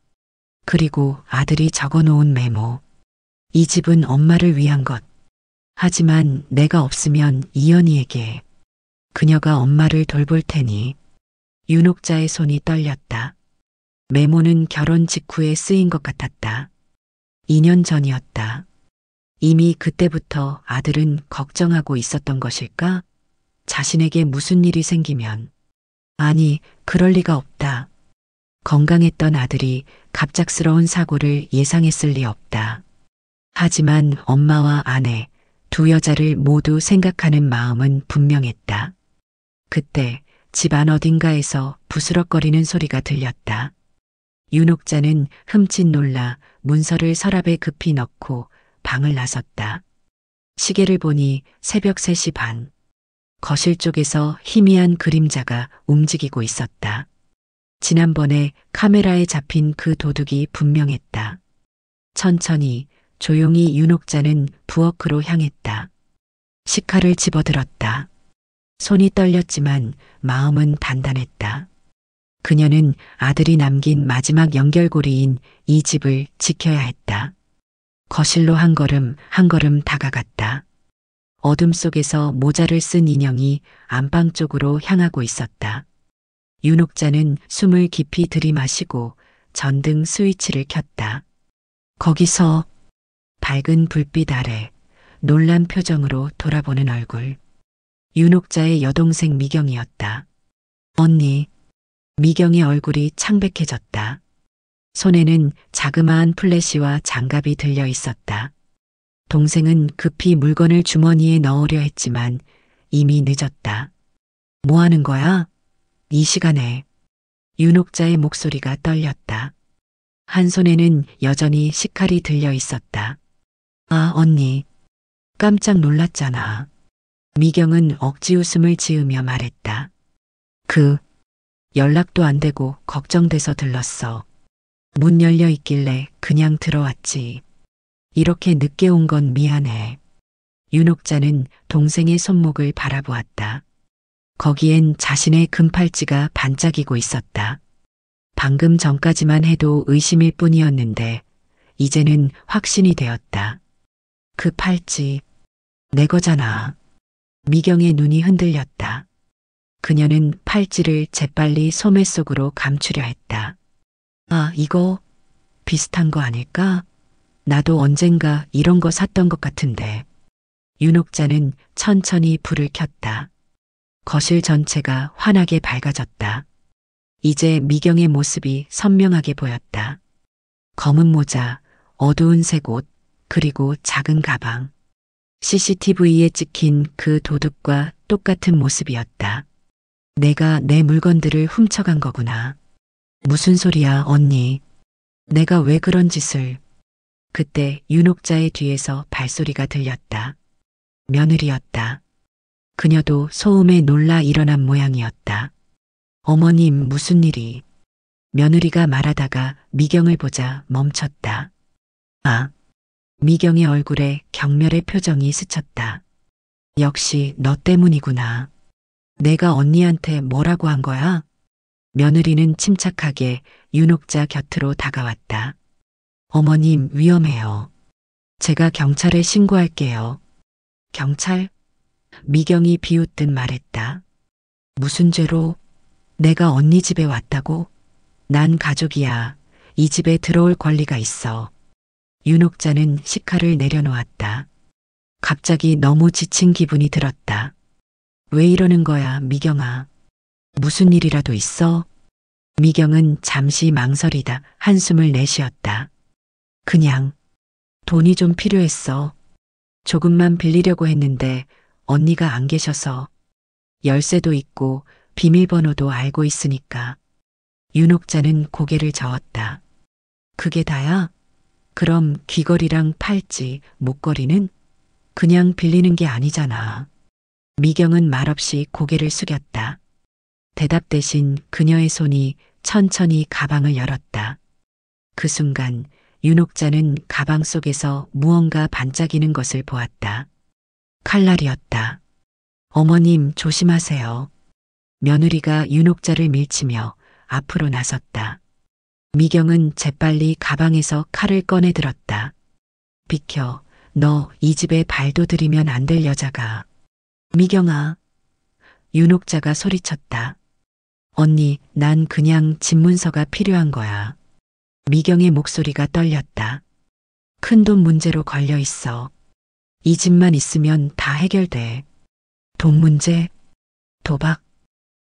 그리고 아들이 적어놓은 메모. 이 집은 엄마를 위한 것. 하지만 내가 없으면 이연희에게. 그녀가 엄마를 돌볼 테니. 윤옥자의 손이 떨렸다. 메모는 결혼 직후에 쓰인 것 같았다. 2년 전이었다. 이미 그때부터 아들은 걱정하고 있었던 것일까? 자신에게 무슨 일이 생기면. 아니, 그럴 리가 없다. 건강했던 아들이 갑작스러운 사고를 예상했을 리 없다. 하지만 엄마와 아내, 두 여자를 모두 생각하는 마음은 분명했다. 그때 집안 어딘가에서 부스럭거리는 소리가 들렸다. 윤옥자는 흠칫 놀라 문서를 서랍에 급히 넣고 방을 나섰다. 시계를 보니 새벽 3시 반. 거실 쪽에서 희미한 그림자가 움직이고 있었다. 지난번에 카메라에 잡힌 그 도둑이 분명했다. 천천히 조용히 윤옥자는 부엌으로 향했다. 식칼을 집어들었다. 손이 떨렸지만 마음은 단단했다. 그녀는 아들이 남긴 마지막 연결고리인 이 집을 지켜야 했다. 거실로 한 걸음 한 걸음 다가갔다. 어둠 속에서 모자를 쓴 인형이 안방 쪽으로 향하고 있었다. 윤옥자는 숨을 깊이 들이마시고 전등 스위치를 켰다. 거기서 밝은 불빛 아래 놀란 표정으로 돌아보는 얼굴. 윤옥자의 여동생 미경이었다. 언니. 미경의 얼굴이 창백해졌다. 손에는 자그마한 플래시와 장갑이 들려 있었다. 동생은 급히 물건을 주머니에 넣으려 했지만 이미 늦었다. 뭐 하는 거야? 이 시간에. 윤옥자의 목소리가 떨렸다. 한 손에는 여전히 식칼이 들려 있었다. 아, 언니. 깜짝 놀랐잖아. 미경은 억지 웃음을 지으며 말했다. 연락도 안 되고 걱정돼서 들렀어. 문 열려 있길래 그냥 들어왔지. 이렇게 늦게 온 건 미안해. 윤옥자는 동생의 손목을 바라보았다. 거기엔 자신의 금팔찌가 반짝이고 있었다. 방금 전까지만 해도 의심일 뿐이었는데 이제는 확신이 되었다. 그 팔찌 내 거잖아. 미경의 눈이 흔들렸다. 그녀는 팔찌를 재빨리 소매 속으로 감추려 했다. 아, 이거 비슷한 거 아닐까? 나도 언젠가 이런 거 샀던 것 같은데. 윤옥자는 천천히 불을 켰다. 거실 전체가 환하게 밝아졌다. 이제 미경의 모습이 선명하게 보였다. 검은 모자, 어두운 색 옷, 그리고 작은 가방. CCTV에 찍힌 그 도둑과 똑같은 모습이었다. 내가 내 물건들을 훔쳐간 거구나. 무슨 소리야, 언니. 내가 왜 그런 짓을. 그때 윤옥자의 뒤에서 발소리가 들렸다. 며느리였다. 그녀도 소음에 놀라 일어난 모양이었다. 어머님, 무슨 일이. 며느리가 말하다가 미경을 보자 멈췄다. 아. 미경의 얼굴에 경멸의 표정이 스쳤다. 역시 너 때문이구나. 내가 언니한테 뭐라고 한 거야? 며느리는 침착하게 윤옥자 곁으로 다가왔다. 어머님, 위험해요. 제가 경찰에 신고할게요. 경찰? 미경이 비웃듯 말했다. 무슨 죄로? 내가 언니 집에 왔다고? 난 가족이야. 이 집에 들어올 권리가 있어. 윤옥자는 식칼을 내려놓았다. 갑자기 너무 지친 기분이 들었다. 왜 이러는 거야, 미경아? 무슨 일이라도 있어? 미경은 잠시 망설이다 한숨을 내쉬었다. 그냥 돈이 좀 필요했어. 조금만 빌리려고 했는데 언니가 안 계셔서. 열쇠도 있고 비밀번호도 알고 있으니까. 윤옥자는 고개를 저었다. 그게 다야? 그럼 귀걸이랑 팔찌, 목걸이는? 그냥 빌리는 게 아니잖아. 미경은 말없이 고개를 숙였다. 대답 대신 그녀의 손이 천천히 가방을 열었다. 그 순간 윤옥자는 가방 속에서 무언가 반짝이는 것을 보았다. 칼날이었다. 어머님, 조심하세요. 며느리가 윤옥자를 밀치며 앞으로 나섰다. 미경은 재빨리 가방에서 칼을 꺼내 들었다. 비켜, 너 이 집에 발도 들이면 안 될 여자가. 미경아. 윤옥자가 소리쳤다. 언니, 난 그냥 집문서가 필요한 거야. 미경의 목소리가 떨렸다. 큰돈 문제로 걸려 있어. 이 집만 있으면 다 해결돼. 돈 문제? 도박?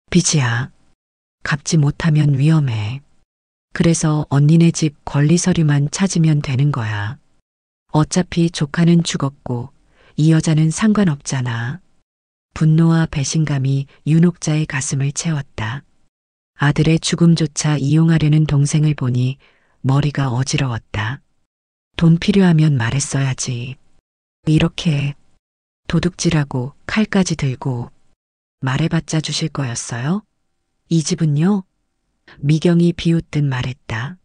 빚이야. 갚지 못하면 위험해. 그래서 언니네 집 권리 서류만 찾으면 되는 거야. 어차피 조카는 죽었고 이 여자는 상관없잖아. 분노와 배신감이 윤옥자의 가슴을 채웠다. 아들의 죽음조차 이용하려는 동생을 보니 머리가 어지러웠다. 돈 필요하면 말했어야지. 이렇게 도둑질하고 칼까지 들고 말해봤자 주실 거였어요? 이 집은요? 미경이 비웃듯 말했다.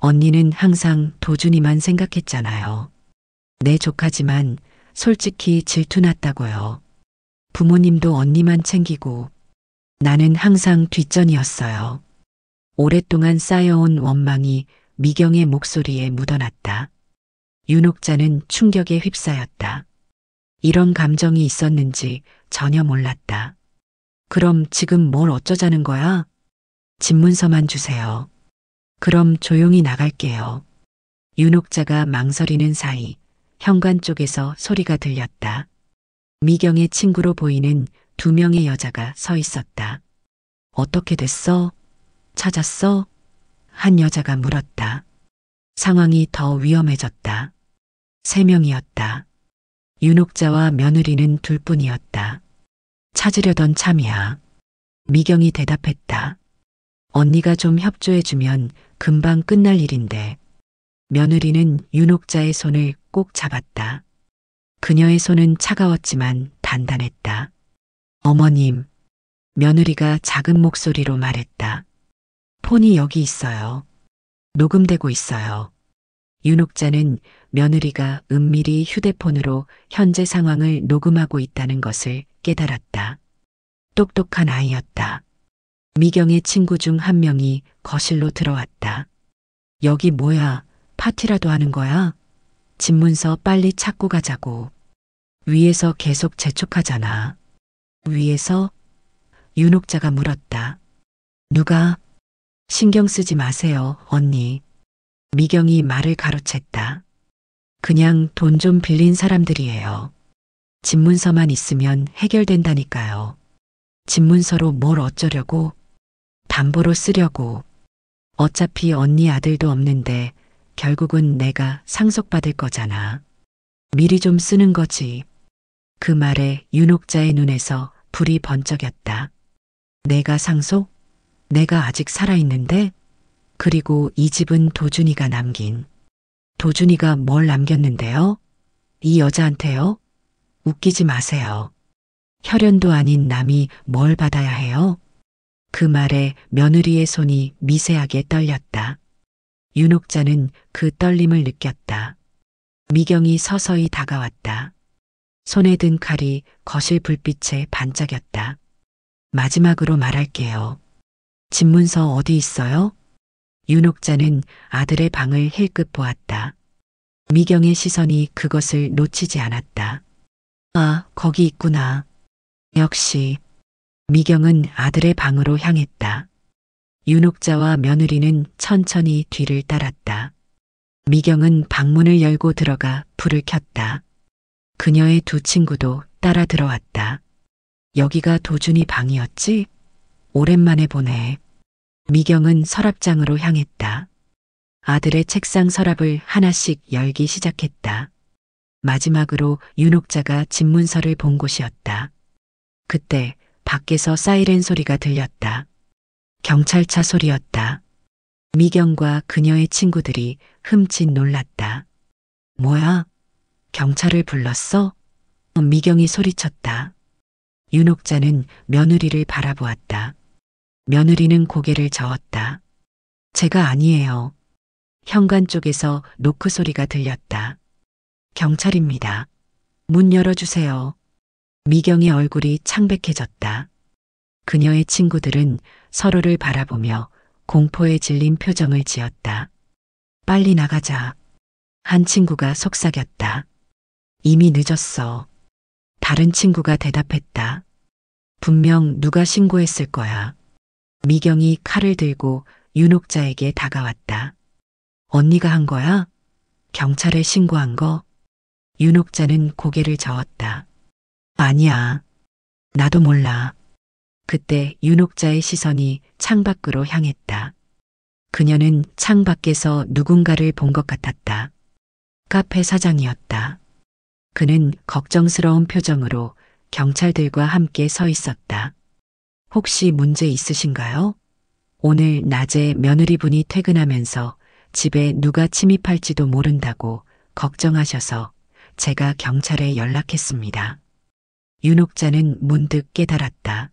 언니는 항상 도준이만 생각했잖아요. 내 조카지만 솔직히 질투났다고요. 부모님도 언니만 챙기고 나는 항상 뒷전이었어요. 오랫동안 쌓여온 원망이 미경의 목소리에 묻어났다. 윤옥자는 충격에 휩싸였다. 이런 감정이 있었는지 전혀 몰랐다. 그럼 지금 뭘 어쩌자는 거야? 집문서만 주세요. 그럼 조용히 나갈게요. 윤옥자가 망설이는 사이 현관 쪽에서 소리가 들렸다. 미경의 친구로 보이는 두 명의 여자가 서 있었다. 어떻게 됐어? 찾았어? 한 여자가 물었다. 상황이 더 위험해졌다. 세 명이었다. 윤옥자와 며느리는 둘뿐이었다. 찾으려던 참이야. 미경이 대답했다. 언니가 좀 협조해주면 금방 끝날 일인데. 며느리는 윤옥자의 손을 꼭 잡았다. 그녀의 손은 차가웠지만 단단했다. 어머님, 며느리가 작은 목소리로 말했다. 폰이 여기 있어요. 녹음되고 있어요. 윤옥자는 며느리가 은밀히 휴대폰으로 현재 상황을 녹음하고 있다는 것을 깨달았다. 똑똑한 아이였다. 미경의 친구 중 한 명이 거실로 들어왔다. 여기 뭐야? 파티라도 하는 거야? 집문서 빨리 찾고 가자고. 위에서 계속 재촉하잖아. 위에서? 윤옥자가 물었다. 누가? 신경 쓰지 마세요, 언니. 미경이 말을 가로챘다. 그냥 돈 좀 빌린 사람들이에요. 집문서만 있으면 해결된다니까요. 집문서로 뭘 어쩌려고? 담보로 쓰려고. 어차피 언니 아들도 없는데 결국은 내가 상속받을 거잖아. 미리 좀 쓰는 거지. 그 말에 윤옥자의 눈에서 불이 번쩍였다. 내가 상속? 내가 아직 살아있는데? 그리고 이 집은 도준이가 남긴. 도준이가 뭘 남겼는데요? 이 여자한테요? 웃기지 마세요. 혈연도 아닌 남이 뭘 받아야 해요? 그 말에 며느리의 손이 미세하게 떨렸다. 윤옥자는 그 떨림을 느꼈다. 미경이 서서히 다가왔다. 손에 든 칼이 거실 불빛에 반짝였다. 마지막으로 말할게요. 집문서 어디 있어요? 윤옥자는 아들의 방을 힐끗 보았다. 미경의 시선이 그것을 놓치지 않았다. 아, 거기 있구나. 역시. 미경은 아들의 방으로 향했다. 윤옥자와 며느리는 천천히 뒤를 따랐다. 미경은 방문을 열고 들어가 불을 켰다. 그녀의 두 친구도 따라 들어왔다. 여기가 도준이 방이었지? 오랜만에 보네. 미경은 서랍장으로 향했다. 아들의 책상 서랍을 하나씩 열기 시작했다. 마지막으로 윤옥자가 집문서를 본 곳이었다. 그때 밖에서 사이렌 소리가 들렸다. 경찰차 소리였다. 미경과 그녀의 친구들이 흠칫 놀랐다. 뭐야? 경찰을 불렀어? 미경이 소리쳤다. 윤옥자는 며느리를 바라보았다. 며느리는 고개를 저었다. 제가 아니에요. 현관 쪽에서 노크 소리가 들렸다. 경찰입니다. 문 열어주세요. 미경의 얼굴이 창백해졌다. 그녀의 친구들은 서로를 바라보며 공포에 질린 표정을 지었다. 빨리 나가자. 한 친구가 속삭였다. 이미 늦었어. 다른 친구가 대답했다. 분명 누가 신고했을 거야. 미경이 칼을 들고 윤옥자에게 다가왔다. 언니가 한 거야? 경찰에 신고한 거? 윤옥자는 고개를 저었다. 아니야. 나도 몰라. 그때 윤옥자의 시선이 창밖으로 향했다. 그녀는 창 밖에서 누군가를 본 것 같았다. 카페 사장이었다. 그는 걱정스러운 표정으로 경찰들과 함께 서 있었다. 혹시 문제 있으신가요? 오늘 낮에 며느리분이 퇴근하면서 집에 누가 침입할지도 모른다고 걱정하셔서 제가 경찰에 연락했습니다. 윤옥자는 문득 깨달았다.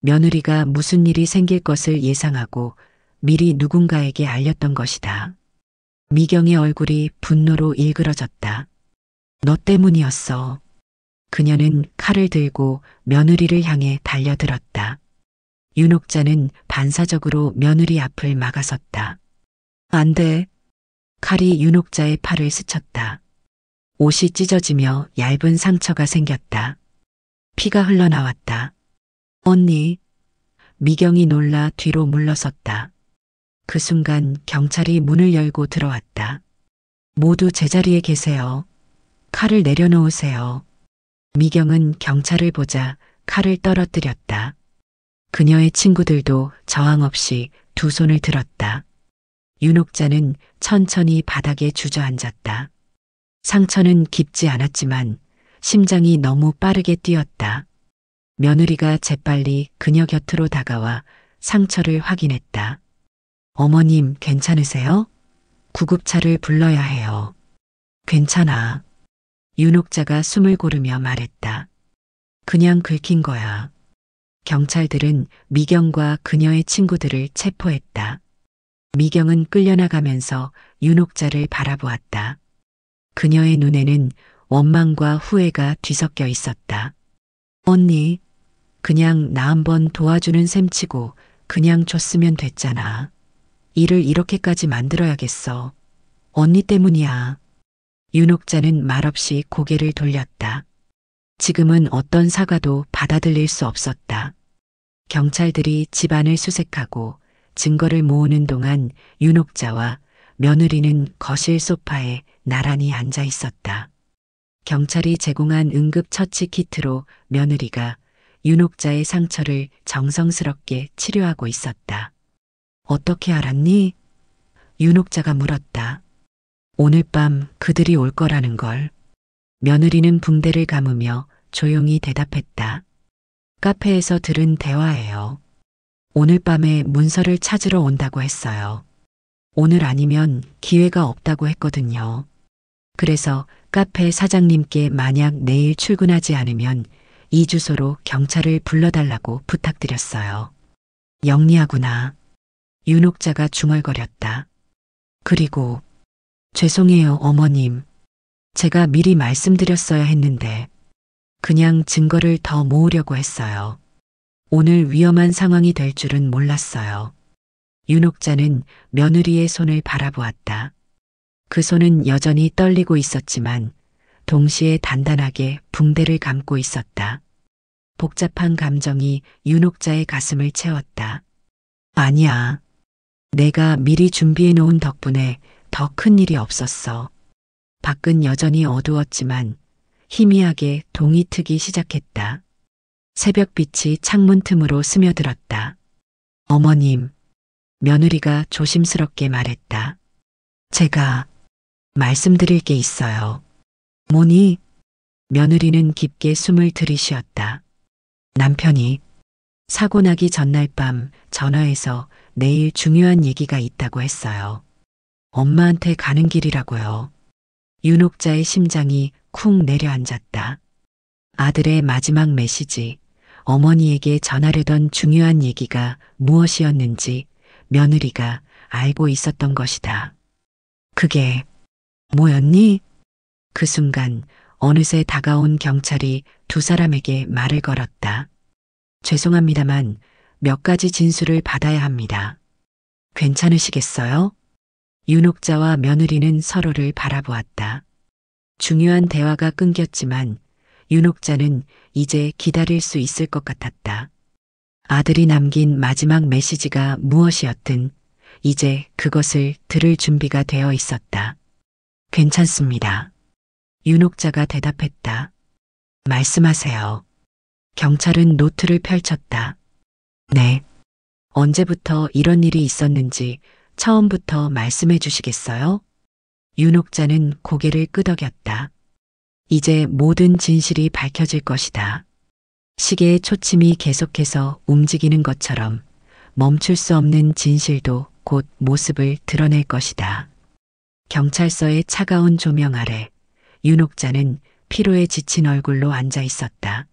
며느리가 무슨 일이 생길 것을 예상하고 미리 누군가에게 알렸던 것이다. 미경의 얼굴이 분노로 일그러졌다. 너 때문이었어. 그녀는 칼을 들고 며느리를 향해 달려들었다. 윤옥자는 반사적으로 며느리 앞을 막아섰다. 안 돼. 칼이 윤옥자의 팔을 스쳤다. 옷이 찢어지며 얇은 상처가 생겼다. 피가 흘러나왔다. 언니. 미경이 놀라 뒤로 물러섰다. 그 순간 경찰이 문을 열고 들어왔다. 모두 제자리에 계세요. 칼을 내려놓으세요. 미경은 경찰을 보자 칼을 떨어뜨렸다. 그녀의 친구들도 저항 없이 두 손을 들었다. 윤옥자는 천천히 바닥에 주저앉았다. 상처는 깊지 않았지만 심장이 너무 빠르게 뛰었다. 며느리가 재빨리 그녀 곁으로 다가와 상처를 확인했다. 어머님 괜찮으세요? 구급차를 불러야 해요. 괜찮아. 윤옥자가 숨을 고르며 말했다. 그냥 긁힌 거야. 경찰들은 미경과 그녀의 친구들을 체포했다. 미경은 끌려나가면서 윤옥자를 바라보았다. 그녀의 눈에는 원망과 후회가 뒤섞여 있었다. 언니, 그냥 나 한번 도와주는 셈치고 그냥 줬으면 됐잖아. 일을 이렇게까지 만들어야겠어. 언니 때문이야. 윤옥자는 말없이 고개를 돌렸다. 지금은 어떤 사과도 받아들일 수 없었다. 경찰들이 집안을 수색하고 증거를 모으는 동안 윤옥자와 며느리는 거실 소파에 나란히 앉아 있었다. 경찰이 제공한 응급처치 키트로 며느리가 윤옥자의 상처를 정성스럽게 치료하고 있었다. 어떻게 알았니? 윤옥자가 물었다. 오늘 밤 그들이 올 거라는 걸. 며느리는 붕대를 감으며 조용히 대답했다. 카페에서 들은 대화예요. 오늘 밤에 문서를 찾으러 온다고 했어요. 오늘 아니면 기회가 없다고 했거든요. 그래서 카페 사장님께 만약 내일 출근하지 않으면 이 주소로 경찰을 불러달라고 부탁드렸어요. 영리하구나. 윤옥자가 중얼거렸다. 그리고 죄송해요, 어머님. 제가 미리 말씀드렸어야 했는데 그냥 증거를 더 모으려고 했어요. 오늘 위험한 상황이 될 줄은 몰랐어요. 윤옥자는 며느리의 손을 바라보았다. 그 손은 여전히 떨리고 있었지만 동시에 단단하게 붕대를 감고 있었다. 복잡한 감정이 윤옥자의 가슴을 채웠다. 아니야. 내가 미리 준비해 놓은 덕분에 더 큰 일이 없었어. 밖은 여전히 어두웠지만 희미하게 동이 트기 시작했다. 새벽빛이 창문 틈으로 스며들었다. 어머님, 며느리가 조심스럽게 말했다. 제가 말씀드릴 게 있어요. 뭐니? 며느리는 깊게 숨을 들이쉬었다. 남편이 사고 나기 전날 밤 전화해서 내일 중요한 얘기가 있다고 했어요. 엄마한테 가는 길이라고요. 윤옥자의 심장이 쿵 내려앉았다. 아들의 마지막 메시지, 어머니에게 전하려던 중요한 얘기가 무엇이었는지 며느리가 알고 있었던 것이다. 그게 뭐였니? 그 순간 어느새 다가온 경찰이 두 사람에게 말을 걸었다. 죄송합니다만 몇 가지 진술을 받아야 합니다. 괜찮으시겠어요? 윤옥자와 며느리는 서로를 바라보았다. 중요한 대화가 끊겼지만 윤옥자는 이제 기다릴 수 있을 것 같았다. 아들이 남긴 마지막 메시지가 무엇이었든 이제 그것을 들을 준비가 되어 있었다. 괜찮습니다. 윤옥자가 대답했다. 말씀하세요. 경찰은 노트를 펼쳤다. 네. 언제부터 이런 일이 있었는지 처음부터 말씀해 주시겠어요? 윤옥자는 고개를 끄덕였다. 이제 모든 진실이 밝혀질 것이다. 시계의 초침이 계속해서 움직이는 것처럼 멈출 수 없는 진실도 곧 모습을 드러낼 것이다. 경찰서의 차가운 조명 아래 윤옥자는 피로에 지친 얼굴로 앉아 있었다.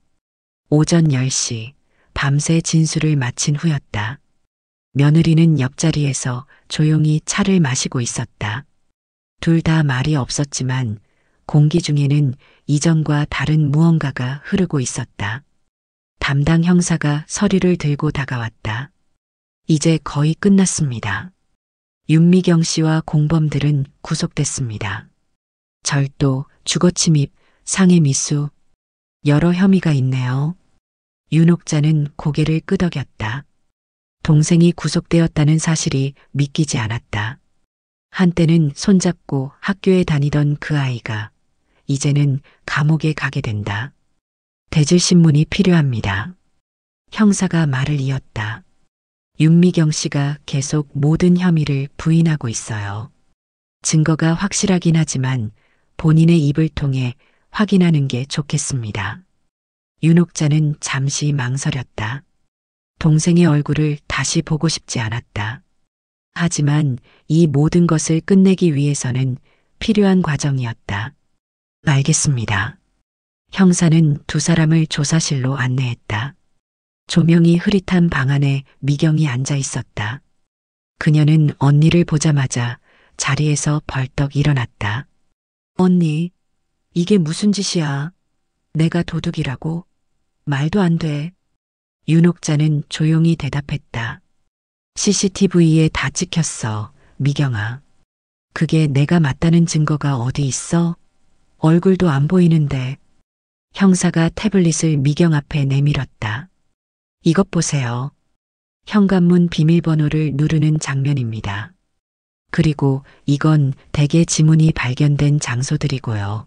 오전 10시 밤새 진술을 마친 후였다. 며느리는 옆자리에서 조용히 차를 마시고 있었다. 둘 다 말이 없었지만 공기 중에는 이전과 다른 무언가가 흐르고 있었다. 담당 형사가 서류를 들고 다가왔다. 이제 거의 끝났습니다. 윤미경 씨와 공범들은 구속됐습니다. 절도, 주거침입, 상해미수, 여러 혐의가 있네요. 윤옥자는 고개를 끄덕였다. 동생이 구속되었다는 사실이 믿기지 않았다. 한때는 손잡고 학교에 다니던 그 아이가 이제는 감옥에 가게 된다. 대질신문이 필요합니다. 형사가 말을 이었다. 윤미경 씨가 계속 모든 혐의를 부인하고 있어요. 증거가 확실하긴 하지만 본인의 입을 통해 확인하는 게 좋겠습니다. 윤옥자는 잠시 망설였다. 동생의 얼굴을 다시 보고 싶지 않았다. 하지만 이 모든 것을 끝내기 위해서는 필요한 과정이었다. 알겠습니다. 형사는 두 사람을 조사실로 안내했다. 조명이 흐릿한 방 안에 미경이 앉아 있었다. 그녀는 언니를 보자마자 자리에서 벌떡 일어났다. 언니, 이게 무슨 짓이야? 내가 도둑이라고? 말도 안 돼. 윤옥자는 조용히 대답했다. CCTV에 다 찍혔어, 미경아. 그게 내가 맞다는 증거가 어디 있어? 얼굴도 안 보이는데. 형사가 태블릿을 미경 앞에 내밀었다. 이것 보세요. 현관문 비밀번호를 누르는 장면입니다. 그리고 이건 대개 지문이 발견된 장소들이고요.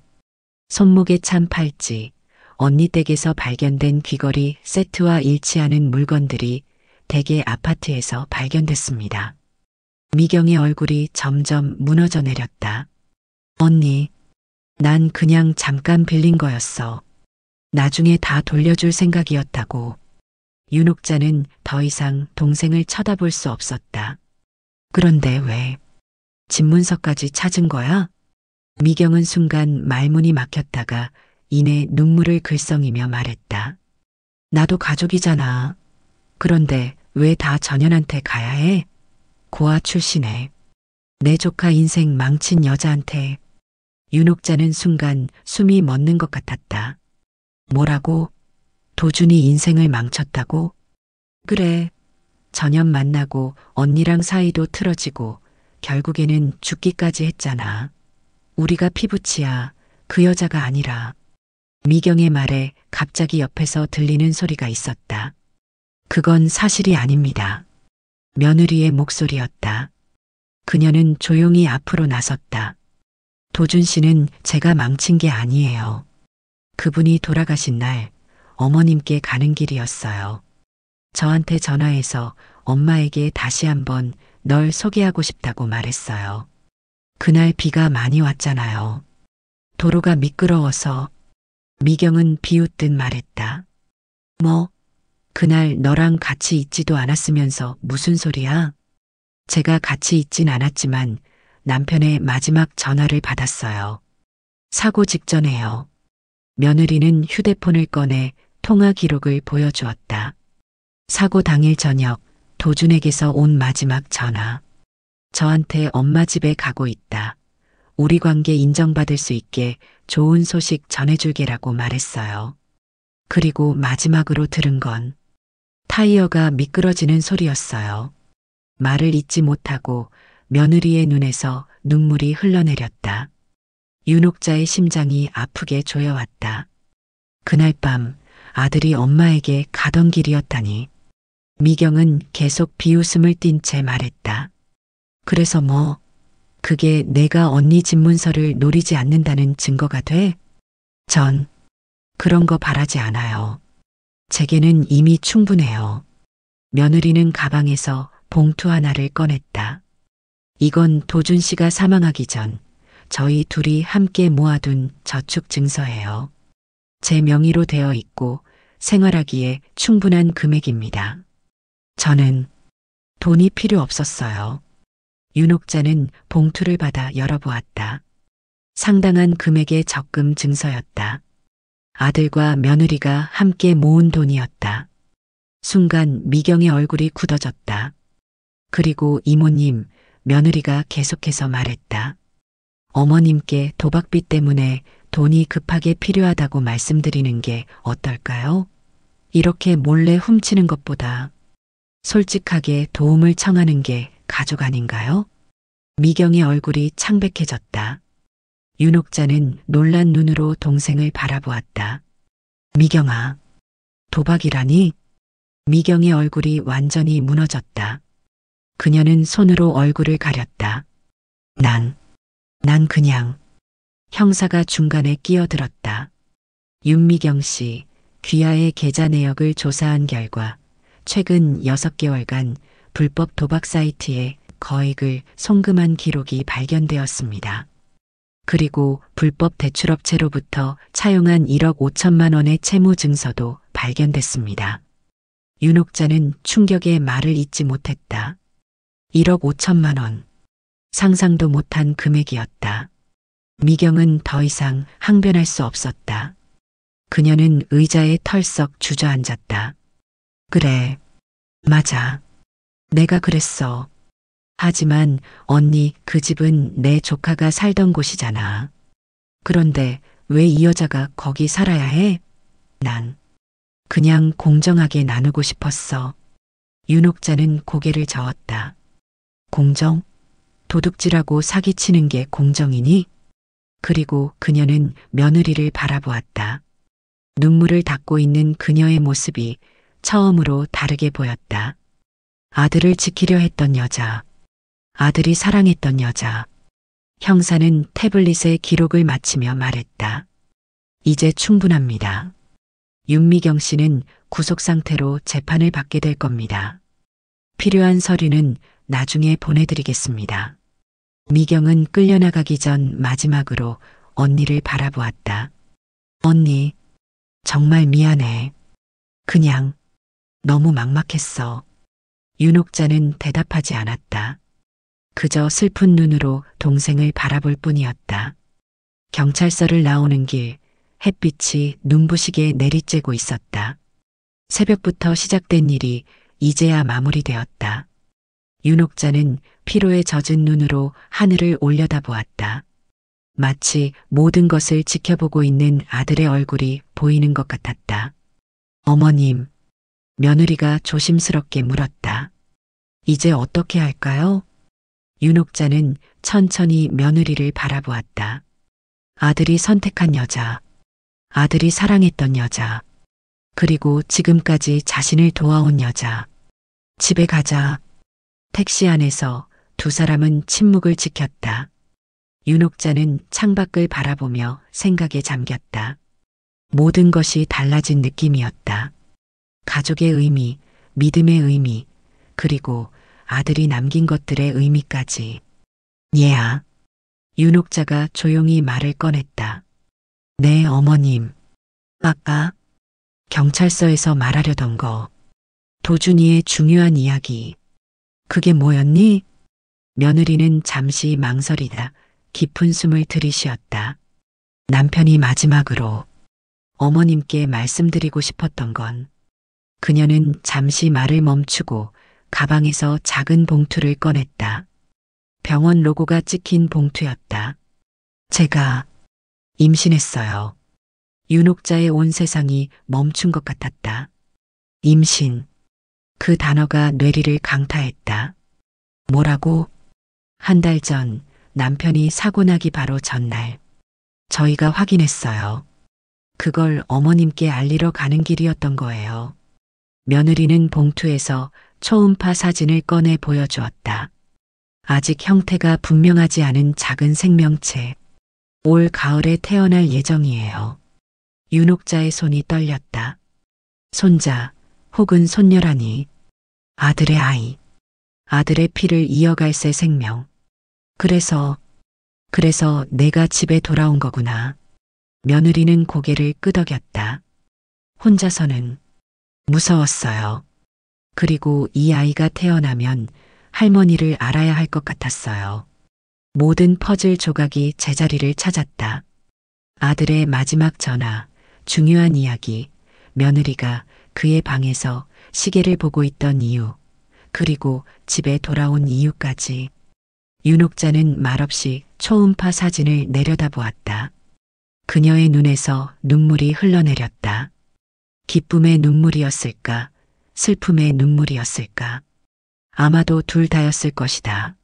손목에 찬 팔찌, 언니 댁에서 발견된 귀걸이 세트와 일치하는 물건들이 대개 아파트에서 발견됐습니다. 미경의 얼굴이 점점 무너져 내렸다. 언니, 난 그냥 잠깐 빌린 거였어. 나중에 다 돌려줄 생각이었다고. 윤옥자는 더 이상 동생을 쳐다볼 수 없었다. 그런데 왜? 집문서까지 찾은 거야? 미경은 순간 말문이 막혔다가 이내 눈물을 글썽이며 말했다. 나도 가족이잖아. 그런데 왜 다 전현한테 가야 해? 고아 출신에. 내 조카 인생 망친 여자한테. 윤옥자는 순간 숨이 멎는 것 같았다. 뭐라고? 도준이 인생을 망쳤다고? 그래. 전현 만나고 언니랑 사이도 틀어지고 결국에는 죽기까지 했잖아. 우리가 피부치야. 그 여자가 아니라. 미경의 말에 갑자기 옆에서 들리는 소리가 있었다. 그건 사실이 아닙니다. 며느리의 목소리였다. 그녀는 조용히 앞으로 나섰다. 도준 씨는 제가 망친 게 아니에요. 그분이 돌아가신 날 어머님께 가는 길이었어요. 저한테 전화해서 엄마에게 다시 한번 널 소개하고 싶다고 말했어요. 그날 비가 많이 왔잖아요. 도로가 미끄러워서. 미경은 비웃듯 말했다. 뭐? 그날 너랑 같이 있지도 않았으면서 무슨 소리야? 제가 같이 있진 않았지만 남편의 마지막 전화를 받았어요. 사고 직전에요. 며느리는 휴대폰을 꺼내 통화 기록을 보여주었다. 사고 당일 저녁 도준에게서 온 마지막 전화. 저한테 엄마 집에 가고 있다. 우리 관계 인정받을 수 있게 좋은 소식 전해줄게라고 말했어요. 그리고 마지막으로 들은 건 타이어가 미끄러지는 소리였어요. 말을 잇지 못하고 며느리의 눈에서 눈물이 흘러내렸다. 윤옥자의 심장이 아프게 조여왔다. 그날 밤 아들이 엄마에게 가던 길이었다니. 미경은 계속 비웃음을 띤 채 말했다. 그래서 뭐? 그게 내가 언니 집문서를 노리지 않는다는 증거가 돼? 전 그런 거 바라지 않아요. 제게는 이미 충분해요. 며느리는 가방에서 봉투 하나를 꺼냈다. 이건 도준 씨가 사망하기 전 저희 둘이 함께 모아둔 저축 증서예요. 제 명의로 되어 있고 생활하기에 충분한 금액입니다. 저는 돈이 필요 없었어요. 윤옥자는 봉투를 받아 열어보았다. 상당한 금액의 적금 증서였다. 아들과 며느리가 함께 모은 돈이었다. 순간 미경의 얼굴이 굳어졌다. 그리고 이모님, 며느리가 계속해서 말했다. 어머님께 도박비 때문에 돈이 급하게 필요하다고 말씀드리는 게 어떨까요? 이렇게 몰래 훔치는 것보다 솔직하게 도움을 청하는 게 가족 아닌가요? 미경의 얼굴이 창백해졌다. 윤옥자는 놀란 눈으로 동생을 바라보았다. 미경아, 도박이라니? 미경의 얼굴이 완전히 무너졌다. 그녀는 손으로 얼굴을 가렸다. 난 그냥. 형사가 중간에 끼어들었다. 윤미경 씨, 귀하의 계좌 내역을 조사한 결과 최근 6개월간 불법 도박 사이트에 거액을 송금한 기록이 발견되었습니다. 그리고 불법 대출업체로부터 차용한 1억 5천만 원의 채무 증서도 발견됐습니다. 윤옥자는 충격에 말을 잇지 못했다. 1억 5천만 원. 상상도 못한 금액이었다. 미경은 더 이상 항변할 수 없었다. 그녀는 의자에 털썩 주저앉았다. 그래, 맞아. 내가 그랬어. 하지만 언니, 그 집은 내 조카가 살던 곳이잖아. 그런데 왜 이 여자가 거기 살아야 해? 난 그냥 공정하게 나누고 싶었어. 윤옥자는 고개를 저었다. 공정? 도둑질하고 사기치는 게 공정이니? 그리고 그녀는 며느리를 바라보았다. 눈물을 닦고 있는 그녀의 모습이 처음으로 다르게 보였다. 아들을 지키려 했던 여자. 아들이 사랑했던 여자. 형사는 태블릿에 기록을 마치며 말했다. 이제 충분합니다. 윤미경 씨는 구속 상태로 재판을 받게 될 겁니다. 필요한 서류는 나중에 보내드리겠습니다. 미경은 끌려나가기 전 마지막으로 언니를 바라보았다. 언니, 정말 미안해. 그냥 너무 막막했어. 윤옥자는 대답하지 않았다. 그저 슬픈 눈으로 동생을 바라볼 뿐이었다. 경찰서를 나오는 길, 햇빛이 눈부시게 내리쬐고 있었다. 새벽부터 시작된 일이 이제야 마무리되었다. 윤옥자는 피로에 젖은 눈으로 하늘을 올려다보았다. 마치 모든 것을 지켜보고 있는 아들의 얼굴이 보이는 것 같았다. 어머님, 며느리가 조심스럽게 물었다. 이제 어떻게 할까요? 윤옥자는 천천히 며느리를 바라보았다. 아들이 선택한 여자, 아들이 사랑했던 여자, 그리고 지금까지 자신을 도와온 여자. 집에 가자. 택시 안에서 두 사람은 침묵을 지켰다. 윤옥자는 창밖을 바라보며 생각에 잠겼다. 모든 것이 달라진 느낌이었다. 가족의 의미, 믿음의 의미, 그리고 아들이 남긴 것들의 의미까지. 얘야. 윤옥자가 조용히 말을 꺼냈다. 네, 어머님. 아까 경찰서에서 말하려던 거. 도준이의 중요한 이야기. 그게 뭐였니? 며느리는 잠시 망설이다 깊은 숨을 들이쉬었다. 남편이 마지막으로 어머님께 말씀드리고 싶었던 건. 그녀는 잠시 말을 멈추고 가방에서 작은 봉투를 꺼냈다. 병원 로고가 찍힌 봉투였다. 제가 임신했어요. 윤옥자의 온 세상이 멈춘 것 같았다. 임신. 그 단어가 뇌리를 강타했다. 뭐라고? 한 달 전 남편이 사고 나기 바로 전날. 저희가 확인했어요. 그걸 어머님께 알리러 가는 길이었던 거예요. 며느리는 봉투에서 초음파 사진을 꺼내 보여주었다. 아직 형태가 분명하지 않은 작은 생명체. 올 가을에 태어날 예정이에요. 윤옥자의 손이 떨렸다. 손자 혹은 손녀라니. 아들의 아이. 아들의 피를 이어갈 새 생명. 그래서 내가 집에 돌아온 거구나. 며느리는 고개를 끄덕였다. 혼자서는 무서웠어요. 그리고 이 아이가 태어나면 할머니를 알아야 할 것 같았어요. 모든 퍼즐 조각이 제자리를 찾았다. 아들의 마지막 전화, 중요한 이야기, 며느리가 그의 방에서 시계를 보고 있던 이유, 그리고 집에 돌아온 이유까지. 윤옥자는 말없이 초음파 사진을 내려다보았다. 그녀의 눈에서 눈물이 흘러내렸다. 기쁨의 눈물이었을까? 슬픔의 눈물이었을까? 아마도 둘 다였을 것이다.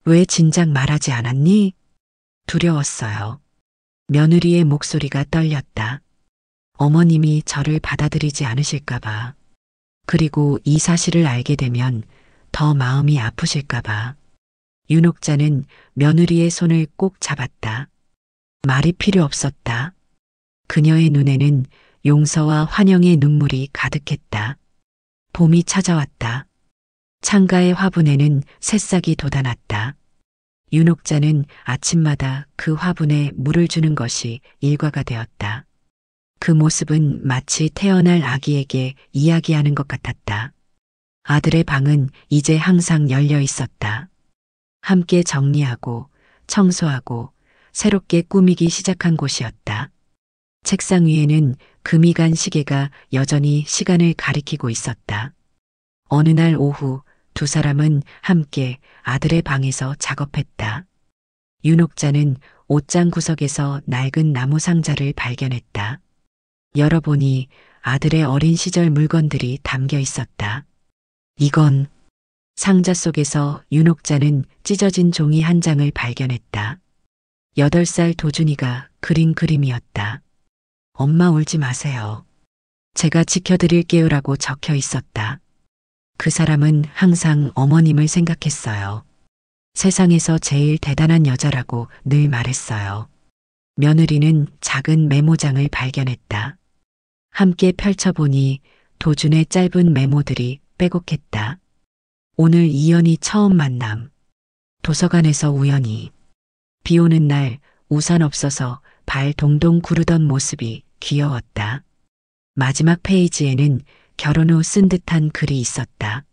왜 진작 말하지 않았니? 두려웠어요. 며느리의 목소리가 떨렸다. 어머님이 저를 받아들이지 않으실까봐. 그리고 이 사실을 알게 되면 더 마음이 아프실까봐. 윤옥자는 며느리의 손을 꼭 잡았다. 말이 필요 없었다. 그녀의 눈에는 용서와 환영의 눈물이 가득했다. 봄이 찾아왔다. 창가의 화분에는 새싹이 돋아났다. 윤옥자는 아침마다 그 화분에 물을 주는 것이 일과가 되었다. 그 모습은 마치 태어날 아기에게 이야기하는 것 같았다. 아들의 방은 이제 항상 열려 있었다. 함께 정리하고 청소하고 새롭게 꾸미기 시작한 곳이었다. 책상 위에는 금이 간 시계가 여전히 시간을 가리키고 있었다. 어느 날 오후 두 사람은 함께 아들의 방에서 작업했다. 윤옥자는 옷장 구석에서 낡은 나무 상자를 발견했다. 열어보니 아들의 어린 시절 물건들이 담겨 있었다. 이건 상자 속에서 윤옥자는 찢어진 종이 한 장을 발견했다. 8살 도준이가 그린 그림이었다. 엄마 울지 마세요. 제가 지켜드릴게요라고 적혀 있었다. 그 사람은 항상 어머님을 생각했어요. 세상에서 제일 대단한 여자라고 늘 말했어요. 며느리는 작은 메모장을 발견했다. 함께 펼쳐보니 도준의 짧은 메모들이 빼곡했다. 오늘 이연이 처음 만남. 도서관에서 우연히. 비 오는 날 우산 없어서 발 동동 구르던 모습이 귀여웠다. 마지막 페이지에는 결혼 후 쓴 듯한 글이 있었다.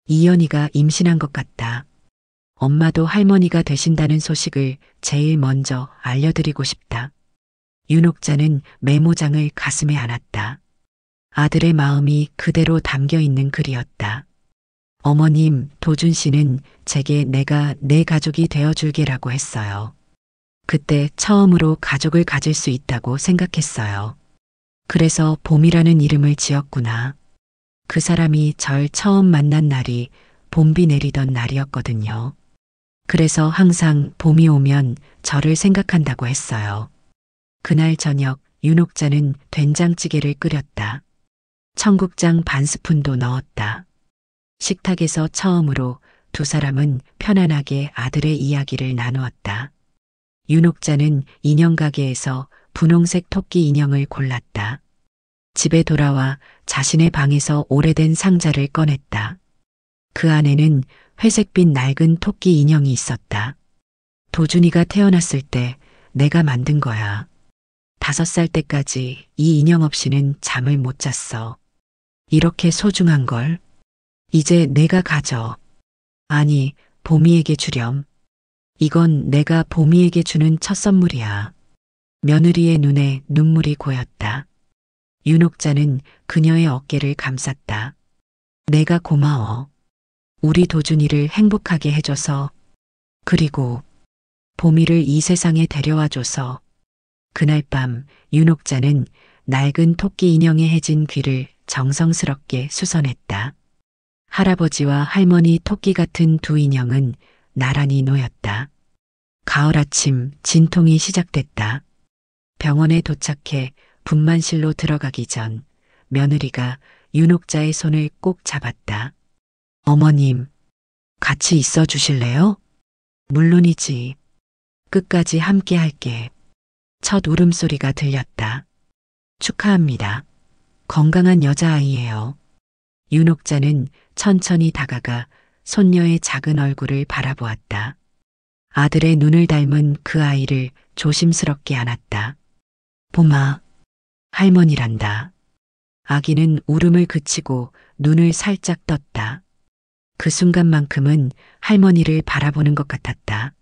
이연이가 임신한 것 같다. 엄마도 할머니가 되신다는 소식을 제일 먼저 알려드리고 싶다. 윤옥자는 메모장을 가슴에 안았다. 아들의 마음이 그대로 담겨 있는 글이었다. 어머님, 도준 씨는 제게 내가 내 가족이 되어줄게라고 했어요. 그때 처음으로 가족을 가질 수 있다고 생각했어요. 그래서 봄이라는 이름을 지었구나. 그 사람이 절 처음 만난 날이 봄비 내리던 날이었거든요. 그래서 항상 봄이 오면 저를 생각한다고 했어요. 그날 저녁 윤옥자는 된장찌개를 끓였다. 청국장 반 스푼도 넣었다. 식탁에서 처음으로 두 사람은 편안하게 아들의 이야기를 나누었다. 윤옥자는 인형 가게에서 분홍색 토끼 인형을 골랐다. 집에 돌아와 자신의 방에서 오래된 상자를 꺼냈다. 그 안에는 회색빛 낡은 토끼 인형이 있었다. 도준이가 태어났을 때 내가 만든 거야. 5살 때까지 이 인형 없이는 잠을 못 잤어. 이렇게 소중한 걸 이제 내가 가져. 아니, 봄이에게 주렴. 이건 내가 봄이에게 주는 첫 선물이야. 며느리의 눈에 눈물이 고였다. 윤옥자는 그녀의 어깨를 감쌌다. 내가 고마워. 우리 도준이를 행복하게 해줘서. 그리고 봄이를 이 세상에 데려와줘서. 그날 밤 윤옥자는 낡은 토끼 인형에 해진 귀를 정성스럽게 수선했다. 할아버지와 할머니 토끼 같은 두 인형은 나란히 놓였다. 가을 아침 진통이 시작됐다. 병원에 도착해 분만실로 들어가기 전 며느리가 윤옥자의 손을 꼭 잡았다. 어머님, 같이 있어 주실래요? 물론이지. 끝까지 함께 할게. 첫 울음소리가 들렸다. 축하합니다. 건강한 여자아이예요. 윤옥자는 천천히 다가가 손녀의 작은 얼굴을 바라보았다. 아들의 눈을 닮은 그 아이를 조심스럽게 안았다. 봄아, 할머니란다. 아기는 울음을 그치고 눈을 살짝 떴다. 그 순간만큼은 할머니를 바라보는 것 같았다.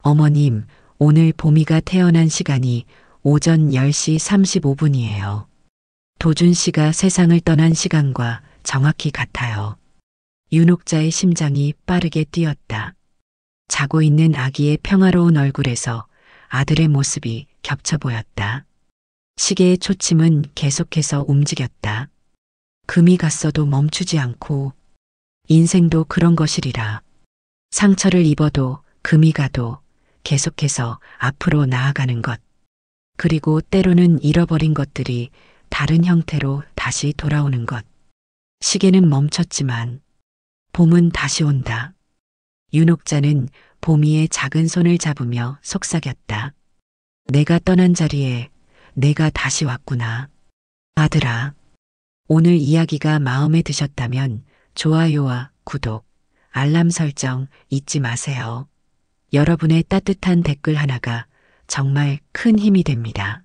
어머님, 오늘 봄이가 태어난 시간이 오전 10시 35분이에요. 도준 씨가 세상을 떠난 시간과 정확히 같아요. 윤옥자의 심장이 빠르게 뛰었다. 자고 있는 아기의 평화로운 얼굴에서 아들의 모습이 겹쳐 보였다. 시계의 초침은 계속해서 움직였다. 금이 갔어도 멈추지 않고 인생도 그런 것이리라. 상처를 입어도 금이 가도 계속해서 앞으로 나아가는 것. 그리고 때로는 잃어버린 것들이 다른 형태로 다시 돌아오는 것. 시계는 멈췄지만 봄은 다시 온다. 윤옥자는 봄이의 작은 손을 잡으며 속삭였다. 내가 떠난 자리에 내가 다시 왔구나. 아들아, 오늘 이야기가 마음에 드셨다면 좋아요와 구독, 알람 설정 잊지 마세요. 여러분의 따뜻한 댓글 하나가 정말 큰 힘이 됩니다.